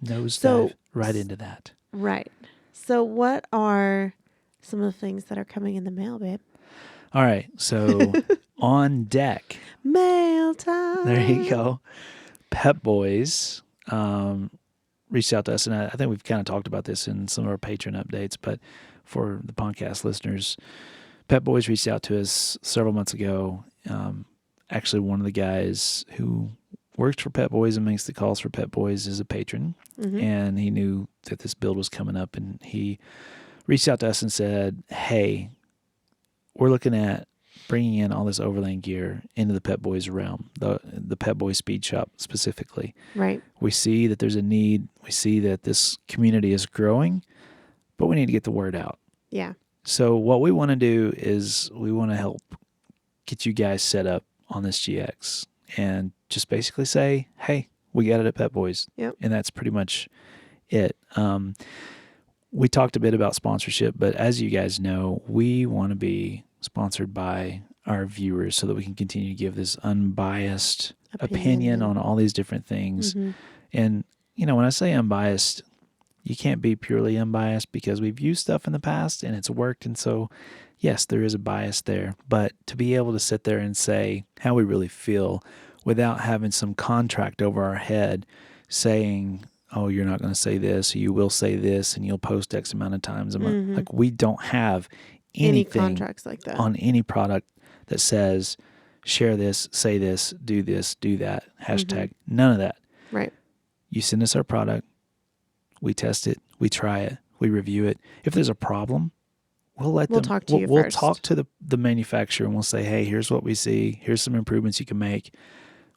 dive right into that. Right. So what are some of the things that are coming in the mail, babe? All right. So on deck. Mail time. There you go. Pep Boys reached out to us, and I think we've kind of talked about this in some of our Patreon updates, but for the podcast listeners, Pep Boys reached out to us several months ago. Actually, one of the guys who works for Pep Boys and makes the calls for Pep Boys is a patron, mm-hmm. and he knew that this build was coming up, and he reached out to us and said, hey, we're looking at bringing in all this overland gear into the Pep Boys realm, the Pep Boys Speed Shop specifically. Right. We see that there's a need. We see that this community is growing, but we need to get the word out. Yeah. So what we want to do is we want to help get you guys set up on this GX and just basically say, hey, we got it at Pep Boys. Yep. And that's pretty much it. We talked a bit about sponsorship, but as you guys know, we want to be sponsored by our viewers so that we can continue to give this unbiased opinion on all these different things. Mm-hmm. And, when I say unbiased, you can't be purely unbiased because we've used stuff in the past and it's worked. And so, yes, there is a bias there. But to be able to sit there and say how we really feel without having some contract over our head saying, oh, you're not going to say this, or you will say this, and you'll post X amount of times. Mm-hmm. Like, we don't have any anything contracts like that on any product that says share this, say this, do that, hashtag, none of that. Right. You send us our product, we test it, we try it, we review it. If there's a problem, we'll talk to you we'll first. talk to the manufacturer and we'll say, hey, here's what we see, here's some improvements you can make.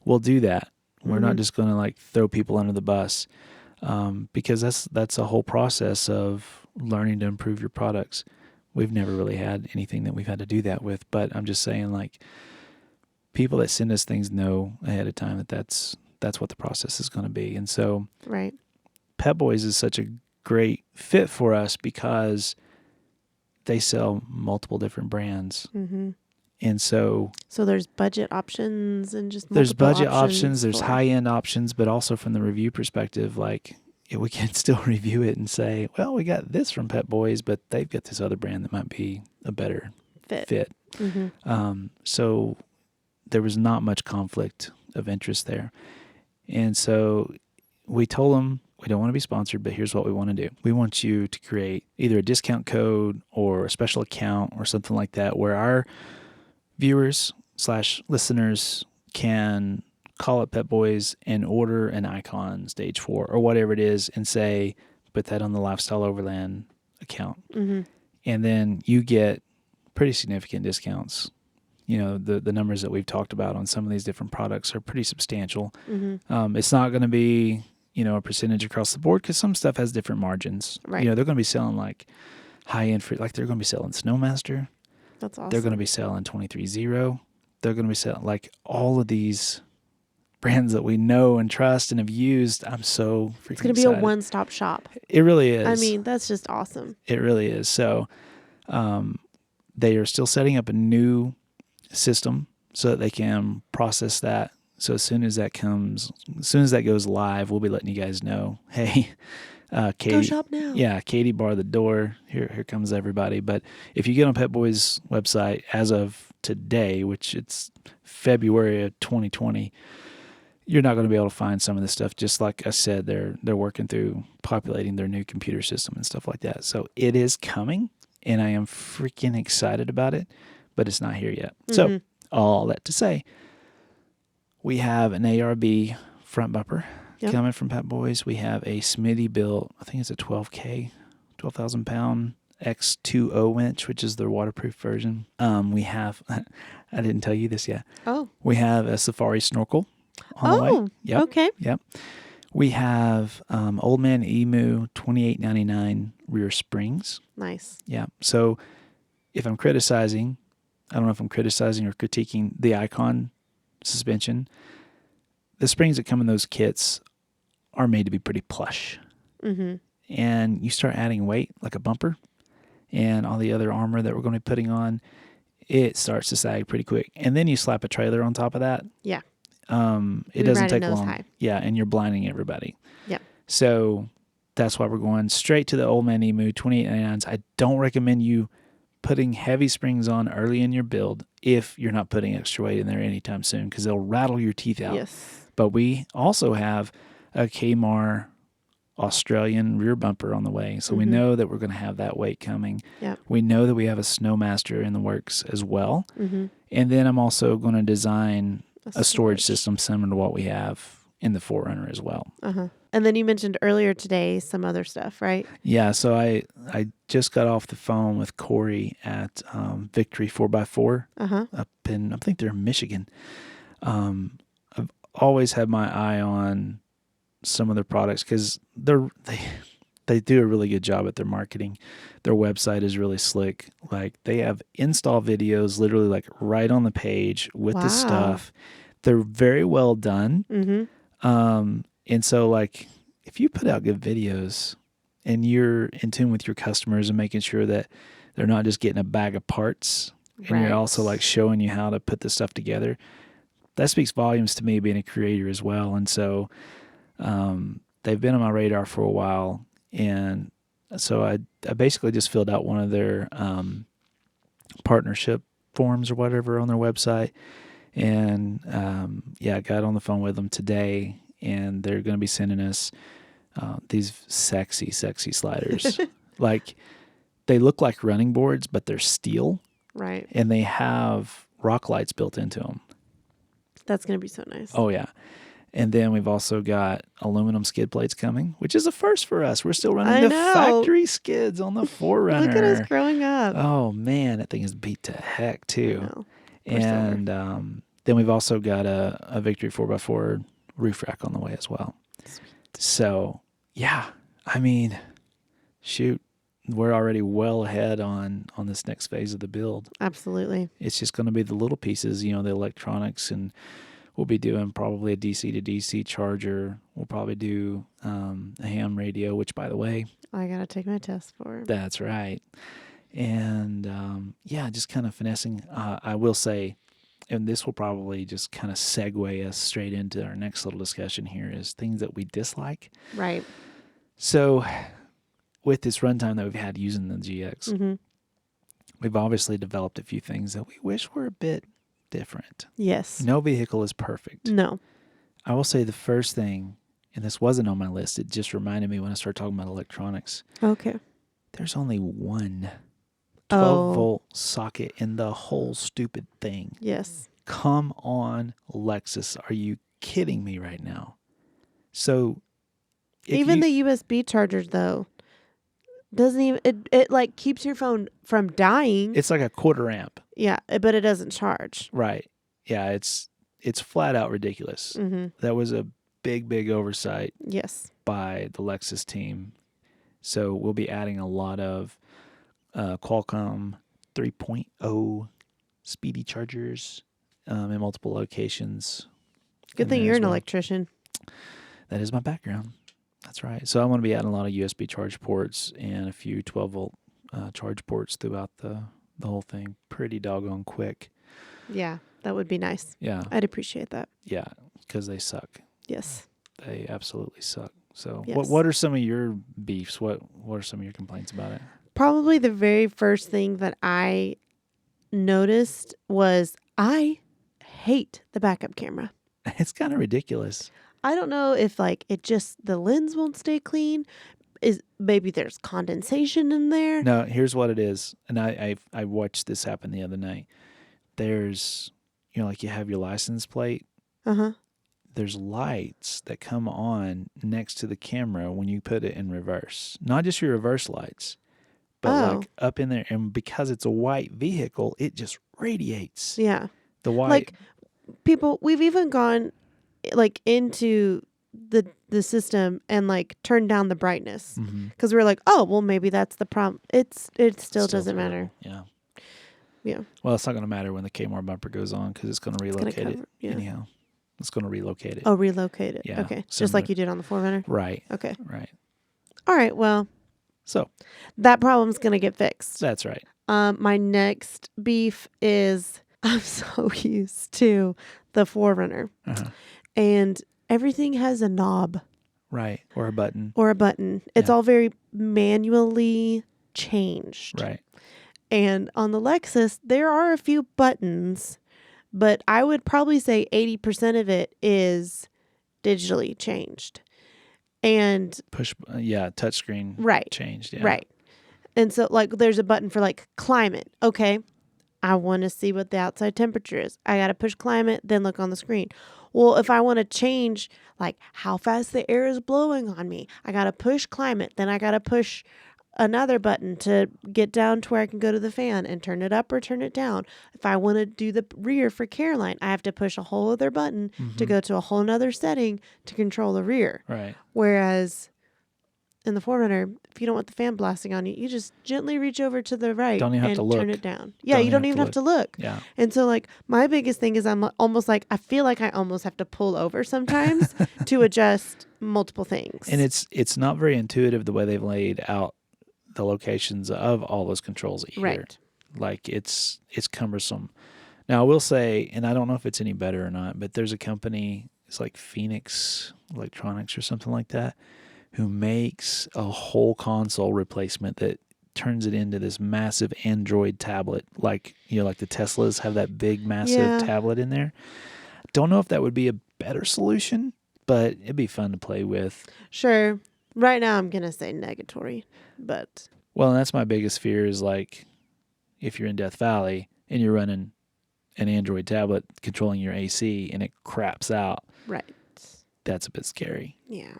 We'll do that. We're not just going to throw people under the bus, because that's a whole process of learning to improve your products. We've never really had anything that we've had to do that with, but I'm just saying, people that send us things know ahead of time that that's what the process is going to be. And so right. Pep Boys is such a great fit for us because they sell multiple different brands. Mm-hmm. And so there's budget options and just there's budget options, there's high-end options, but also from the review perspective, we can still review it and say, well, we got this from Pep Boys, but they've got this other brand that might be a better fit. Mm-hmm. So there was not much conflict of interest there. And so we told them, we don't want to be sponsored, but here's what we want to do. We want you to create either a discount code or a special account or something like that where our viewers / listeners can call up Pep Boys and order an Icon Stage 4 or whatever it is and say, put that on the Lifestyle Overland account. Mm-hmm. And then you get pretty significant discounts. The numbers that we've talked about on some of these different products are pretty substantial. Mm-hmm. It's not going to be, a percentage across the board because some stuff has different margins. Right. They're going to be selling high-end, they're going to be selling Snowmaster. That's awesome. They're going to be selling 23.0. they're going to be selling like all of these brands that we know and trust and have used. I'm so freaking It's going to be excited. a one-stop shop. It really is. I mean, that's just awesome. It really is. So they are still setting up a new system so that they can process that. So as soon as that goes live, we'll be letting you guys know, hey, Katie, go shop now. Yeah, Katie barred the door. Here comes everybody. But if you get on Pet Boy's website as of today, which it's February of 2020, you're not going to be able to find some of this stuff. Just like I said, they're working through populating their new computer system and stuff like that. So it is coming, and I am freaking excited about it, but it's not here yet. Mm-hmm. So all that to say, we have an ARB front bumper coming from Pet Boys. We have a Smitty built, I think it's a 12,000 pound X2O winch, which is their waterproof version. We have, I didn't tell you this yet. Oh. We have a Safari snorkel on the way. Yep. Okay. Yep. We have Old Man Emu $28.99 rear springs. Nice. Yeah. So if I'm criticizing, I don't know if I'm criticizing or critiquing the Icon suspension, the springs that come in those kits are made to be pretty plush. Mm-hmm. And you start adding weight, like a bumper and all the other armor that we're going to be putting on, it starts to sag pretty quick. And then you slap a trailer on top of that. Yeah. It doesn't take long. High. Yeah, and you're blinding everybody. Yeah. So that's why we're going straight to the Old Man Emu 28.99s. I don't recommend you putting heavy springs on early in your build if you're not putting extra weight in there anytime soon, because they'll rattle your teeth out. Yes. But we also have a Kmart Australian rear bumper on the way, so we know that we're going to have that weight coming. Yep. We know that we have a Snowmaster in the works as well. Mm-hmm. And then I'm also going to design a storage system similar to what we have in the 4Runner as well. Uh-huh. And then you mentioned earlier today some other stuff, right? Yeah, so I just got off the phone with Corey at Victory 4x4 up in, I think they're in Michigan. I've always had my eye on some of their products because they do a really good job at their marketing. Their website is really slick. Like, they have install videos literally like right on the page with the stuff. They're very well done. Mm-hmm. And so, like, if you put out good videos and you're in tune with your customers and making sure that they're not just getting a bag of parts, and you're also like showing you how to put this stuff together, that speaks volumes to me being a creator as well. And so they've been on my radar for a while. And so I basically just filled out one of their partnership forms or whatever on their website. And I got on the phone with them today, and they're going to be sending us these sexy sliders. Like, they look like running boards, but they're steel. Right. And they have rock lights built into them. That's going to be so nice. Oh, yeah. And then we've also got aluminum skid plates coming, which is a first for us. We're still running factory skids on the 4Runner. Look at us growing up. Oh, man, that thing is beat to heck, too. And then we've also got a Victory 4x4 roof rack on the way as well. Sweet. So, yeah, I mean, shoot, we're already well ahead on this next phase of the build. Absolutely. It's just going to be the little pieces, the electronics, and we'll be doing probably a DC to DC charger. We'll probably do a ham radio, which, by the way, I got to take my test for. That's right. And, just kind of finessing. I will say, and this will probably just kind of segue us straight into our next little discussion here, is things that we dislike. Right. So with this runtime that we've had using the GX, we've obviously developed a few things that we wish were a bit different. Yes. No vehicle is perfect. No. I will say the first thing, and this wasn't on my list, it just reminded me when I started talking about electronics. Okay. There's only one 12-volt socket in the whole stupid thing. Yes. Come on, Lexus. Are you kidding me right now? So even the USB charger, though, doesn't even it like keeps your phone from dying. It's like a quarter amp. Yeah, but it doesn't charge. Right. Yeah, it's flat out ridiculous. Mm-hmm. That was a big oversight. Yes. By the Lexus team. So we'll be adding a lot of Qualcomm 3.0 speedy chargers in multiple locations. Good in thing there you're as an well. electrician. That is my background. That's right. So I'm going to be adding a lot of USB charge ports and a few 12-volt charge ports throughout the whole thing. Pretty doggone quick. Yeah, that would be nice. Yeah. I'd appreciate that. Yeah, because they suck. Yes. They absolutely suck. So Yes. what are some of your beefs? What are some of your complaints about it? Probably the very first thing that I noticed was I hate the backup camera. It's kind of ridiculous. I don't know if like it just the lens won't stay clean. Is maybe there's condensation in there. No, here's what it is. And I watched this happen the other night. There's, like you have your license plate. Uh-huh. There's lights that come on next to the camera when you put it in reverse. Not just your reverse lights, but like up in there. And because it's a white vehicle, it just radiates. Yeah. The white. Like people, we've even gone like into the system and like turned down the brightness because we're like, oh, well, maybe that's the problem. It still doesn't matter. Yeah. Yeah. Well, it's not going to matter when the Kmart bumper goes on because it's going to relocate it anyhow. It's going to relocate it. Oh, relocate it. Yeah. Okay. Just like you did on the 4Runner? Right. Okay. Right. All right. Well, so that problem's going to get fixed. That's right. My next beef is I'm so used to the 4Runner. And everything has a knob. Right. Or a button. It's all very manually changed. Right. And on the Lexus, there are a few buttons, but I would probably say 80% of it is digitally changed. And touchscreen changed. Yeah. Right. And so like there's a button for like climate. Okay. I want to see what the outside temperature is. I got to push climate, then look on the screen. Well, if I want to change like how fast the air is blowing on me, I got to push climate, then I got to push another button to get down to where I can go to the fan and turn it up or turn it down. If I want to do the rear for Caroline, I have to push a whole other button to go to a whole nother setting to control the rear. Right. Whereas in the 4Runner, if you don't want the fan blasting on you, you just gently reach over to the right and turn it down. Yeah, you don't even have to look. Yeah. And so like my biggest thing is I'm almost like, I feel like I almost have to pull over sometimes to adjust multiple things. And it's not very intuitive the way they've laid out the locations of all those controls here. Right. Like it's cumbersome. Now I will say, and I don't know if it's any better or not, but there's a company, it's like Phoenix Electronics or something like that, who makes a whole console replacement that turns it into this massive Android tablet. Like, like the Teslas have that big, massive tablet in there. Don't know if that would be a better solution, but it'd be fun to play with. Sure. Right now I'm going to say negatory, but. Well, and that's my biggest fear is like if you're in Death Valley and you're running an Android tablet controlling your AC and it craps out. Right. That's a bit scary. Yeah.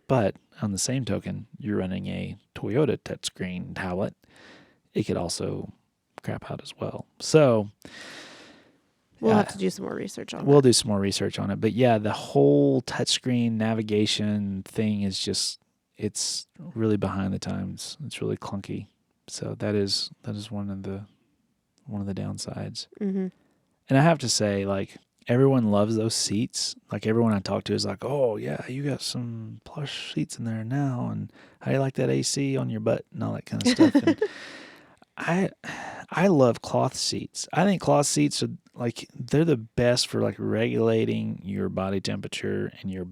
But on the same token, you're running a Toyota touchscreen tablet. It could also crap out as well. So we'll have to do some more research on it. We'll do some more research on it. But yeah, the whole touchscreen navigation thing is just, it's really behind the times. It's really clunky. So that is one of the downsides. Mm-hmm. And I have to say, like, everyone loves those seats. Like, everyone I talk to is like, oh, yeah, you got some plush seats in there now. And how do you like that AC on your butt and all that kind of stuff? And I love cloth seats. I think cloth seats are, like, they're the best for, like, regulating your body temperature and your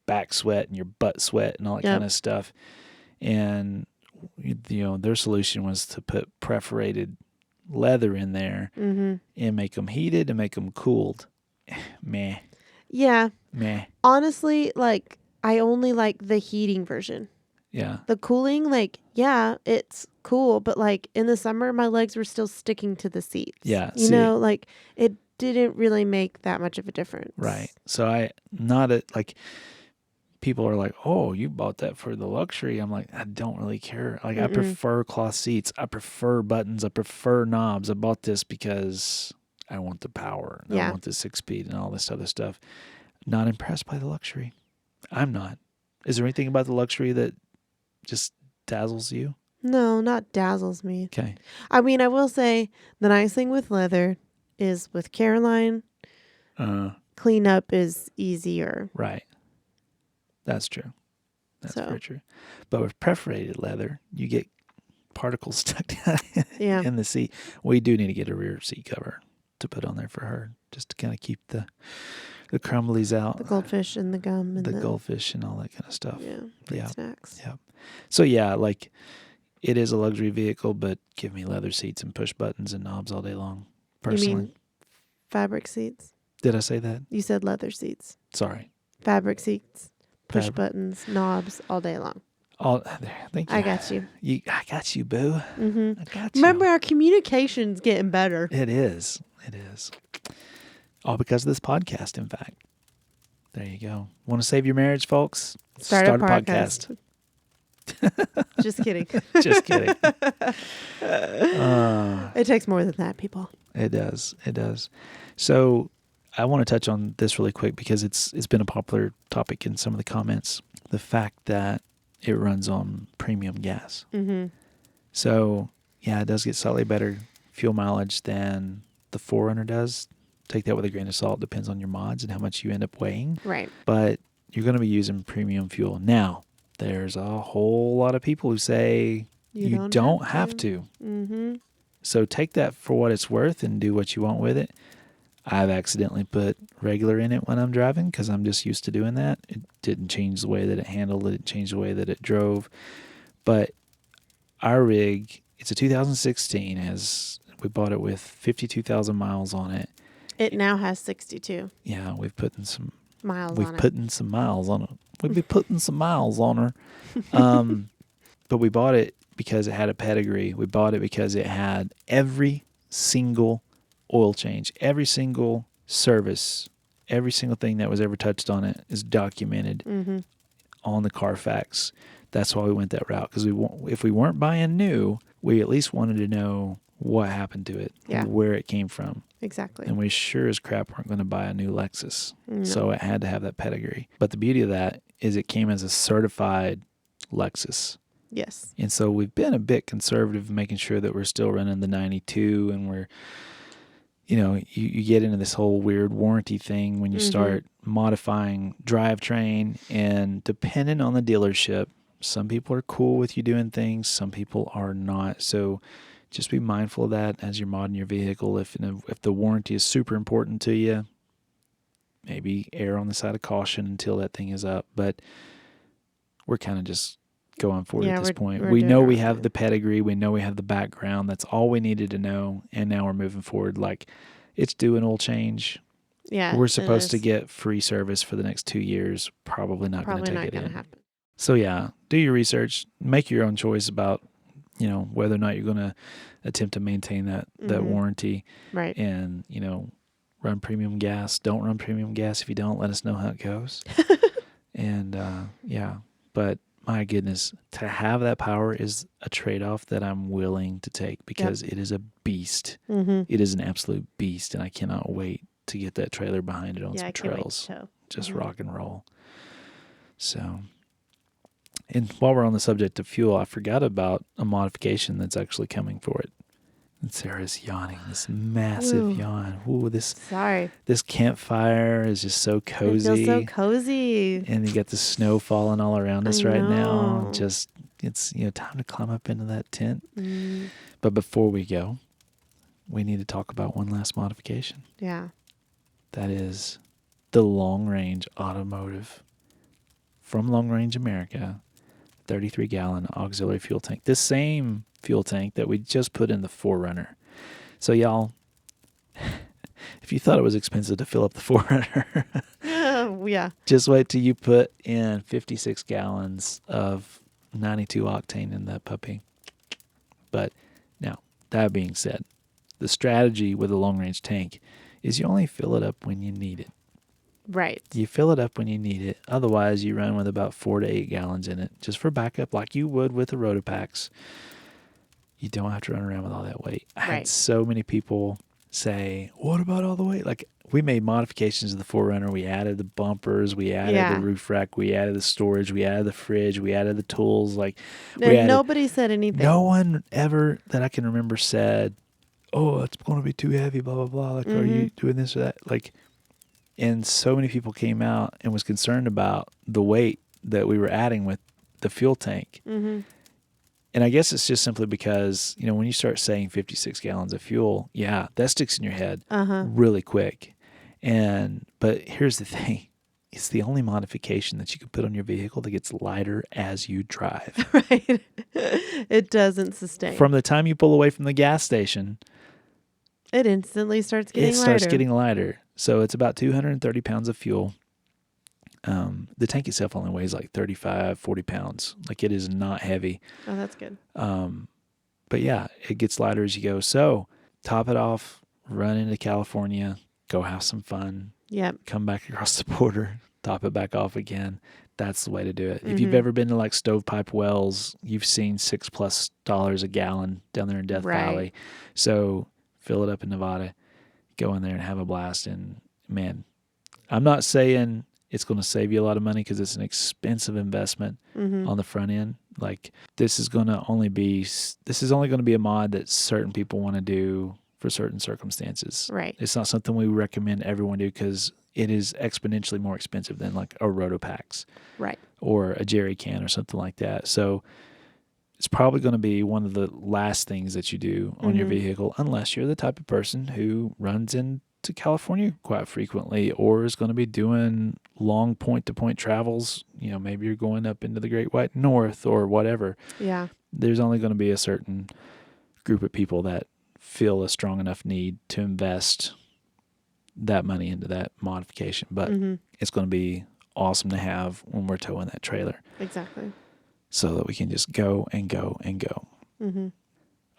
back sweat and your butt sweat and all that kind of stuff. And, their solution was to put perforated leather in there and make them heated and make them cooled. Meh. Yeah. Meh. Honestly, like, I only like the heating version. Yeah. The cooling, like, yeah, it's cool, but like in the summer, my legs were still sticking to the seats. Yeah. You know, like it didn't really make that much of a difference. Right. So people are like, oh, you bought that for the luxury. I'm like, I don't really care. Like, I prefer cloth seats. I prefer buttons. I prefer knobs. I bought this because I want the power. I want the 6-speed and all this other stuff. Not impressed by the luxury. I'm not. Is there anything about the luxury that just dazzles you? No, not dazzles me. Okay. I mean, I will say the nice thing with leather is with Caroline, Cleanup is easier. Right. That's true. That's So. very true. But with perforated leather, you get particles stuck down in the seat. We do need to get a rear seat cover to put on there for her, just to kind of keep the crumblies out. The goldfish and the gum. And the goldfish and all that kind of stuff. Yeah. Snacks. Yeah. So, yeah, like, it is a luxury vehicle, but give me leather seats and push buttons and knobs all day long, personally. You mean fabric seats? Did I say that? You said leather seats. Sorry. Fabric seats, push buttons, knobs all day long. Thank you. I got you. I got you, boo. Mm-hmm. I got you. Remember, our communication's getting better. It is. It is. All because of this podcast, in fact. There you go. Want to save your marriage, folks? Start a podcast. Just kidding. Just kidding. It takes more than that, people. It does. It does. So I want to touch on this really quick because it's been a popular topic in some of the comments. The fact that it runs on premium gas. Mm-hmm. So, yeah, it does get slightly better fuel mileage than the 4Runner does. Take that with a grain of salt. Depends on your mods and how much you end up weighing. Right. But you're going to be using premium fuel. Now, there's a whole lot of people who say you don't have to. Mm-hmm. So take that for what it's worth and do what you want with it. I've accidentally put regular in it when I'm driving because I'm just used to doing that. It didn't change the way that it handled it. It changed the way that it drove. But our rig, it's a 2016. We bought it with 52,000 miles on it. It now has 62. Yeah, we've put in some miles. We've put in some miles on it. We've been putting some miles on her. But we bought it because it had a pedigree. We bought it because it had every single oil change, every single service, every single thing that was ever touched on it is documented on the Carfax. That's why we went that route, because if we weren't buying new, we at least wanted to know what happened to it, where it came from. Exactly. And we sure as crap weren't going to buy a new Lexus. No. So it had to have that pedigree. But the beauty of that is it came as a certified Lexus. Yes. And so we've been a bit conservative, making sure that we're still running the 92, and we're, you get into this whole weird warranty thing when you start modifying drivetrain, and depending on the dealership, some people are cool with you doing things, some people are not. So just be mindful of that as you're modding your vehicle. If the warranty is super important to you, maybe err on the side of caution until that thing is up. But we're kind of just going forward at this point. We know we have the pedigree. We know we have the background. That's all we needed to know. And now we're moving forward. Like, it's due an oil change. Yeah. We're supposed to get free service for the next 2 years. Probably not going to take it in. Happen. So, yeah, do your research. Make your own choice about, whether or not you're going to attempt to maintain that warranty. Right. And, run premium gas. Don't run premium gas. If you don't, let us know how it goes. And, but my goodness, to have that power is a trade-off that I'm willing to take, because it is a beast. It is an absolute beast, and I cannot wait to get that trailer behind it on some trails. Just rock and roll. So, and while we're on the subject of fuel, I forgot about a modification that's actually coming for it. And Sarah's yawning, this massive yawn. Ooh, this campfire is just so cozy. It feels so cozy. And you got the snow falling all around us right now. Just, it's, time to climb up into that tent. But before we go, we need to talk about one last modification. Yeah. That is the Long Range Automotive from Long Range America 33-gallon auxiliary fuel tank. This same fuel tank that we just put in the 4Runner. So y'all, if you thought it was expensive to fill up the 4Runner, just wait till you put in 56 gallons of 92 octane in that puppy. But now, that being said, the strategy with a long range tank is you only fill it up when you need it. Right. You fill it up when you need it. Otherwise, you run with about 4 to 8 gallons in it, just for backup, like you would with the Rotopacks. You don't have to run around with all that weight. I had so many people say, what about all the weight? Like, we made modifications to the 4Runner. We added the bumpers. We added the roof rack. We added the storage. We added the fridge. We added the tools. Nobody said anything. No one ever that I can remember said, oh, it's going to be too heavy, blah, blah, blah. Like, are you doing this or that? Like, And so many people came out and was concerned about the weight that we were adding with the fuel tank. Mm-hmm. And I guess it's just simply because, when you start saying 56 gallons of fuel, yeah, that sticks in your head really quick. But here's the thing. It's the only modification that you can put on your vehicle that gets lighter as you drive. Right. It doesn't sustain. From the time you pull away from the gas station, it instantly starts getting lighter. It starts getting lighter. So it's about 230 pounds of fuel. The tank itself only weighs like 35, 40 pounds. Like, it is not heavy. Oh, that's good. But yeah, it gets lighter as you go. So top it off, run into California, go have some fun. Yep. Come back across the border, top it back off again. That's the way to do it. If you've ever been to like Stovepipe Wells, you've seen $6+ a gallon down there in Death Valley. So fill it up in Nevada, go in there and have a blast. And man, I'm not saying it's going to save you a lot of money because it's an expensive investment on the front end. Like, this is only going to be a mod that certain people want to do for certain circumstances. Right. It's not something we recommend everyone do because it is exponentially more expensive than like a Rotopax. Right. Or a jerry can or something like that. So it's probably going to be one of the last things that you do on your vehicle, unless you're the type of person who runs into California quite frequently or is going to be doing long point-to-point travels. Maybe you're going up into the Great White North or whatever. Yeah. There's only going to be a certain group of people that feel a strong enough need to invest that money into that modification. But it's going to be awesome to have when we're towing that trailer. Exactly. So that we can just go and go and go. Mm-hmm.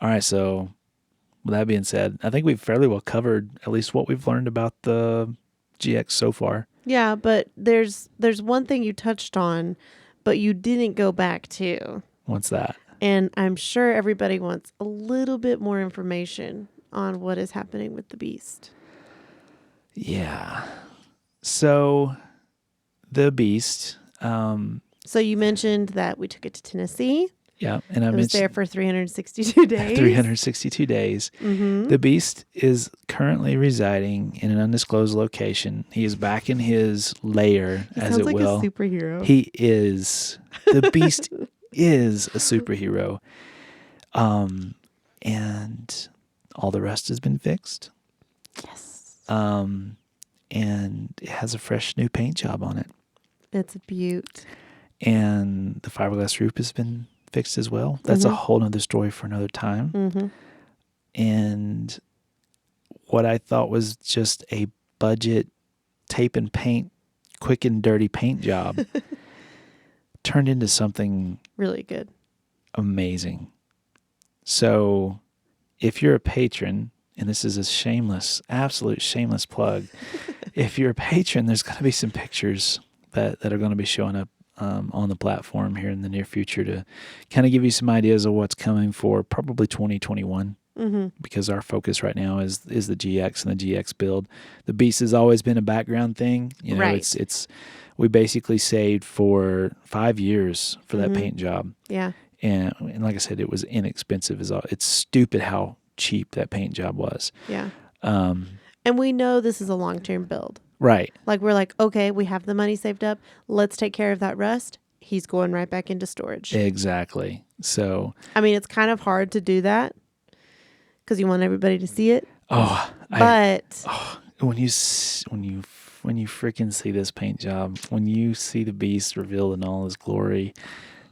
All right, so with that being said, I think we've fairly well covered at least what we've learned about the GX so far. Yeah, but there's one thing you touched on, but you didn't go back to. What's that? And I'm sure everybody wants a little bit more information on what is happening with the Beast. Yeah. So the Beast. So you mentioned that we took it to Tennessee. Yeah, and I was mentioned there for 362 days. 362 days. Mm-hmm. The Beast is currently residing in an undisclosed location. He is back in his lair, as it like will. A superhero. He is. The Beast is a superhero. And all the rest has been fixed. Yes. And it has a fresh new paint job on it. It's a beaut. And the fiberglass roof has been fixed as well. That's a whole nother story for another time. Mm-hmm. And what I thought was just a budget tape and paint, quick and dirty paint job turned into something really good, amazing. So if you're a patron, and this is a absolute shameless plug, if you're a patron, there's going to be some pictures that are going to be showing up on the platform here in the near future to kind of give you some ideas of what's coming for probably 2021. Because our focus right now is the GX and the GX build. The Beast has always been a background thing. Right. It's we basically saved for 5 years for that paint job. Yeah. And like I said, it was inexpensive as all. It's stupid how cheap that paint job was. Yeah. And we know this is a long-term build. Right. Like, we're like, okay, we have the money saved up. Let's take care of that rust. He's going right back into storage. Exactly. So, I mean, it's kind of hard to do that because you want everybody to see it. When you freaking see this paint job, when you see the Beast revealed in all his glory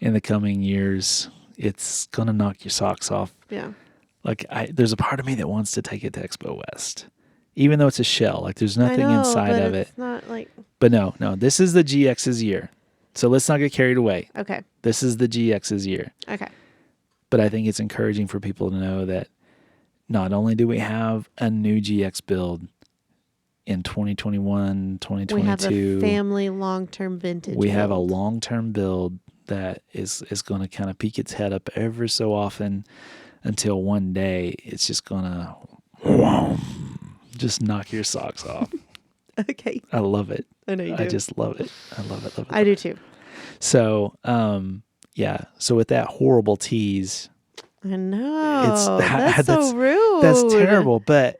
in the coming years, it's gonna knock your socks off. Yeah. Like, there's a part of me that wants to take it to Expo West, even though it's a shell. Like, there's nothing inside of it. It's not like. But no, this is the GX's year. So let's not get carried away. Okay. This is the GX's year. Okay. But I think it's encouraging for people to know that not only do we have a new GX build in 2021, 2022. We have a family long-term vintage We have a build. long-term build that is going to kind of peek its head up ever so often until one day it's just going to just knock your socks off. Okay. I love it. I know you do. I just love it. I love it. I do too. So, yeah. So with that horrible tease, I know. That's that's so rude. That's terrible. But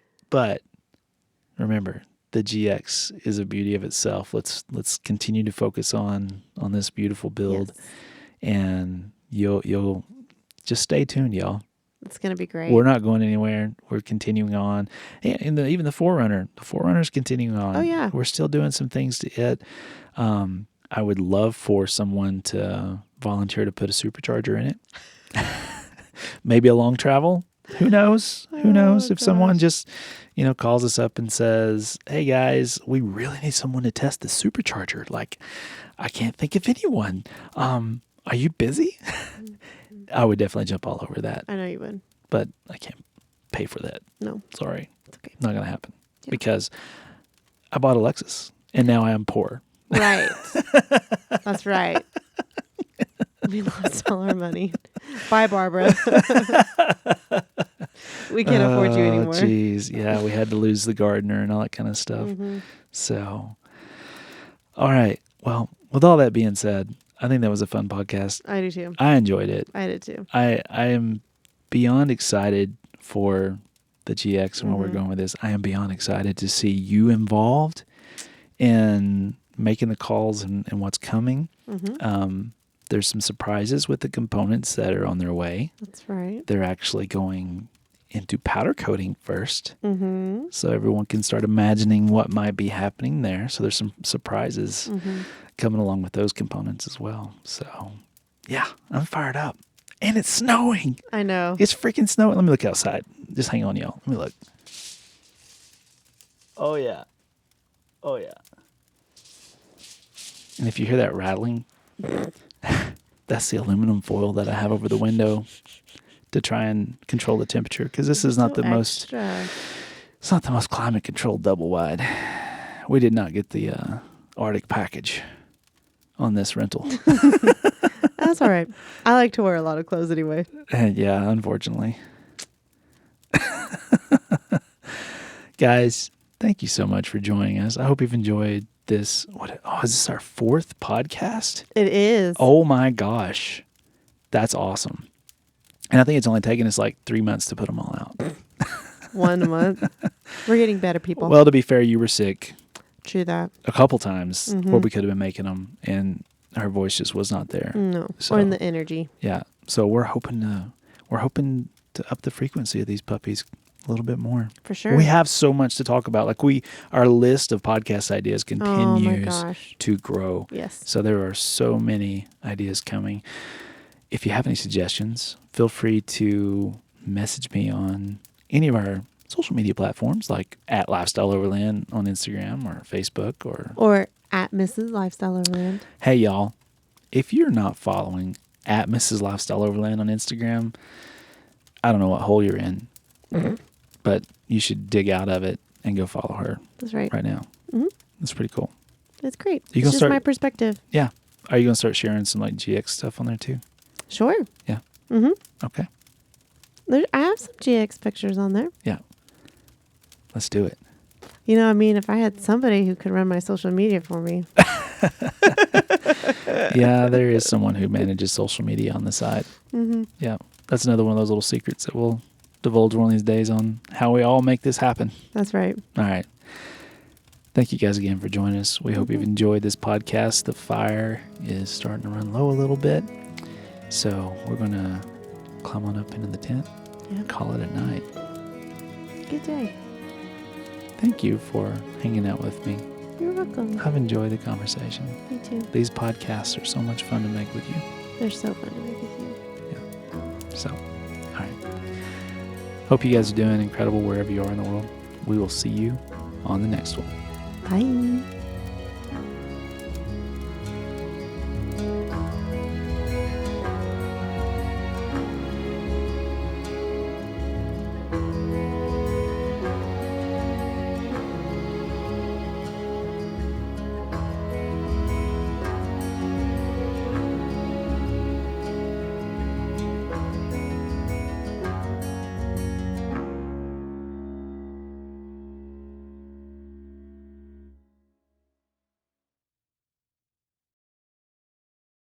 remember, the GX is a beauty of itself. Let's continue to focus on this beautiful build, Yes. and you'll just stay tuned, y'all. It's going to be great. We're not going anywhere. We're continuing on. And even the Forerunner. The Forerunner's continuing on. Oh, yeah. We're still doing some things to it. I would love for someone to volunteer to put a supercharger in it. Maybe a long travel. Who knows? Who knows? If someone just, calls us up and says, hey, guys, we really need someone to test the supercharger. Like, I can't think of anyone. Are you busy? I would definitely jump all over that. I know you would. But I can't pay for that. No. Sorry. It's okay. Not going to happen. Yeah. Because I bought a Lexus and now I am poor. Right. That's right. We lost all our money. Bye, Barbara. We can't afford you anymore. Jeez. Yeah, we had to lose the gardener and all that kind of stuff. Mm-hmm. So, all right. Well, with all that being said, I think that was a fun podcast. I do too. I enjoyed it. I did too. I am beyond excited for the GX and where we're going with this. I am beyond excited to see you involved in making the calls and what's coming. Mm-hmm. There's some surprises with the components that are on their way. That's right. They're actually going into powder coating first. Mm-hmm. So everyone can start imagining what might be happening there. So there's some surprises coming along with those components as well. So, yeah, I'm fired up. And it's snowing. I know. It's freaking snowing. Let me look outside. Just hang on, y'all. Let me look. Oh, yeah. Oh, yeah. And if you hear that rattling, that's the aluminum foil that I have over the window to try and control the temperature. Because this is not the most, it's not the most climate controlled double wide. We did not get the Arctic package on this rental. That's all right. I like to wear a lot of clothes anyway. Yeah, unfortunately. Guys, thank you so much for joining us. I hope you've enjoyed this. Is this our 4th podcast? It is. Oh my gosh. That's awesome. And I think it's only taken us like 3 months to put them all out. 1 month. We're getting better, people. Well, to be fair, you were sick True that. a couple times where we could have been making them, and her voice just was not there. No. So, Or in the energy. Yeah. So we're hoping to up the frequency of these puppies a little bit more. For sure. We have so much to talk about. Like our list of podcast ideas continues to grow. Yes. So there are so many ideas coming. If you have any suggestions, feel free to message me on any of our social media platforms, like at Lifestyle Overland on Instagram or Facebook or at Mrs. Lifestyle Overland. Hey, y'all, if you're not following at Mrs. Lifestyle Overland on Instagram, I don't know what hole you're in, but you should dig out of it and go follow her. That's right. Right now. Mm-hmm. That's pretty cool. It's great. You It's just my perspective. Yeah. Are you going to start sharing some like GX stuff on there too? Sure. Yeah. Mm-hmm. Okay. I have some GX pictures on there. Yeah. Let's do it. If I had somebody who could run my social media for me. Yeah, there is someone who manages social media on the side. Mm-hmm. Yeah. That's another one of those little secrets that we'll divulge one of these days on how we all make this happen. That's right. All right. Thank you guys again for joining us. We hope you've enjoyed this podcast. The fire is starting to run low a little bit. So we're going to climb on up into the tent and call it a night. Good day. Thank you for hanging out with me. You're welcome. I've enjoyed the conversation. Me too. These podcasts are so much fun to make with you. They're so fun to make with you. Yeah. So, all right. Hope you guys are doing incredible wherever you are in the world. We will see you on the next one. Bye.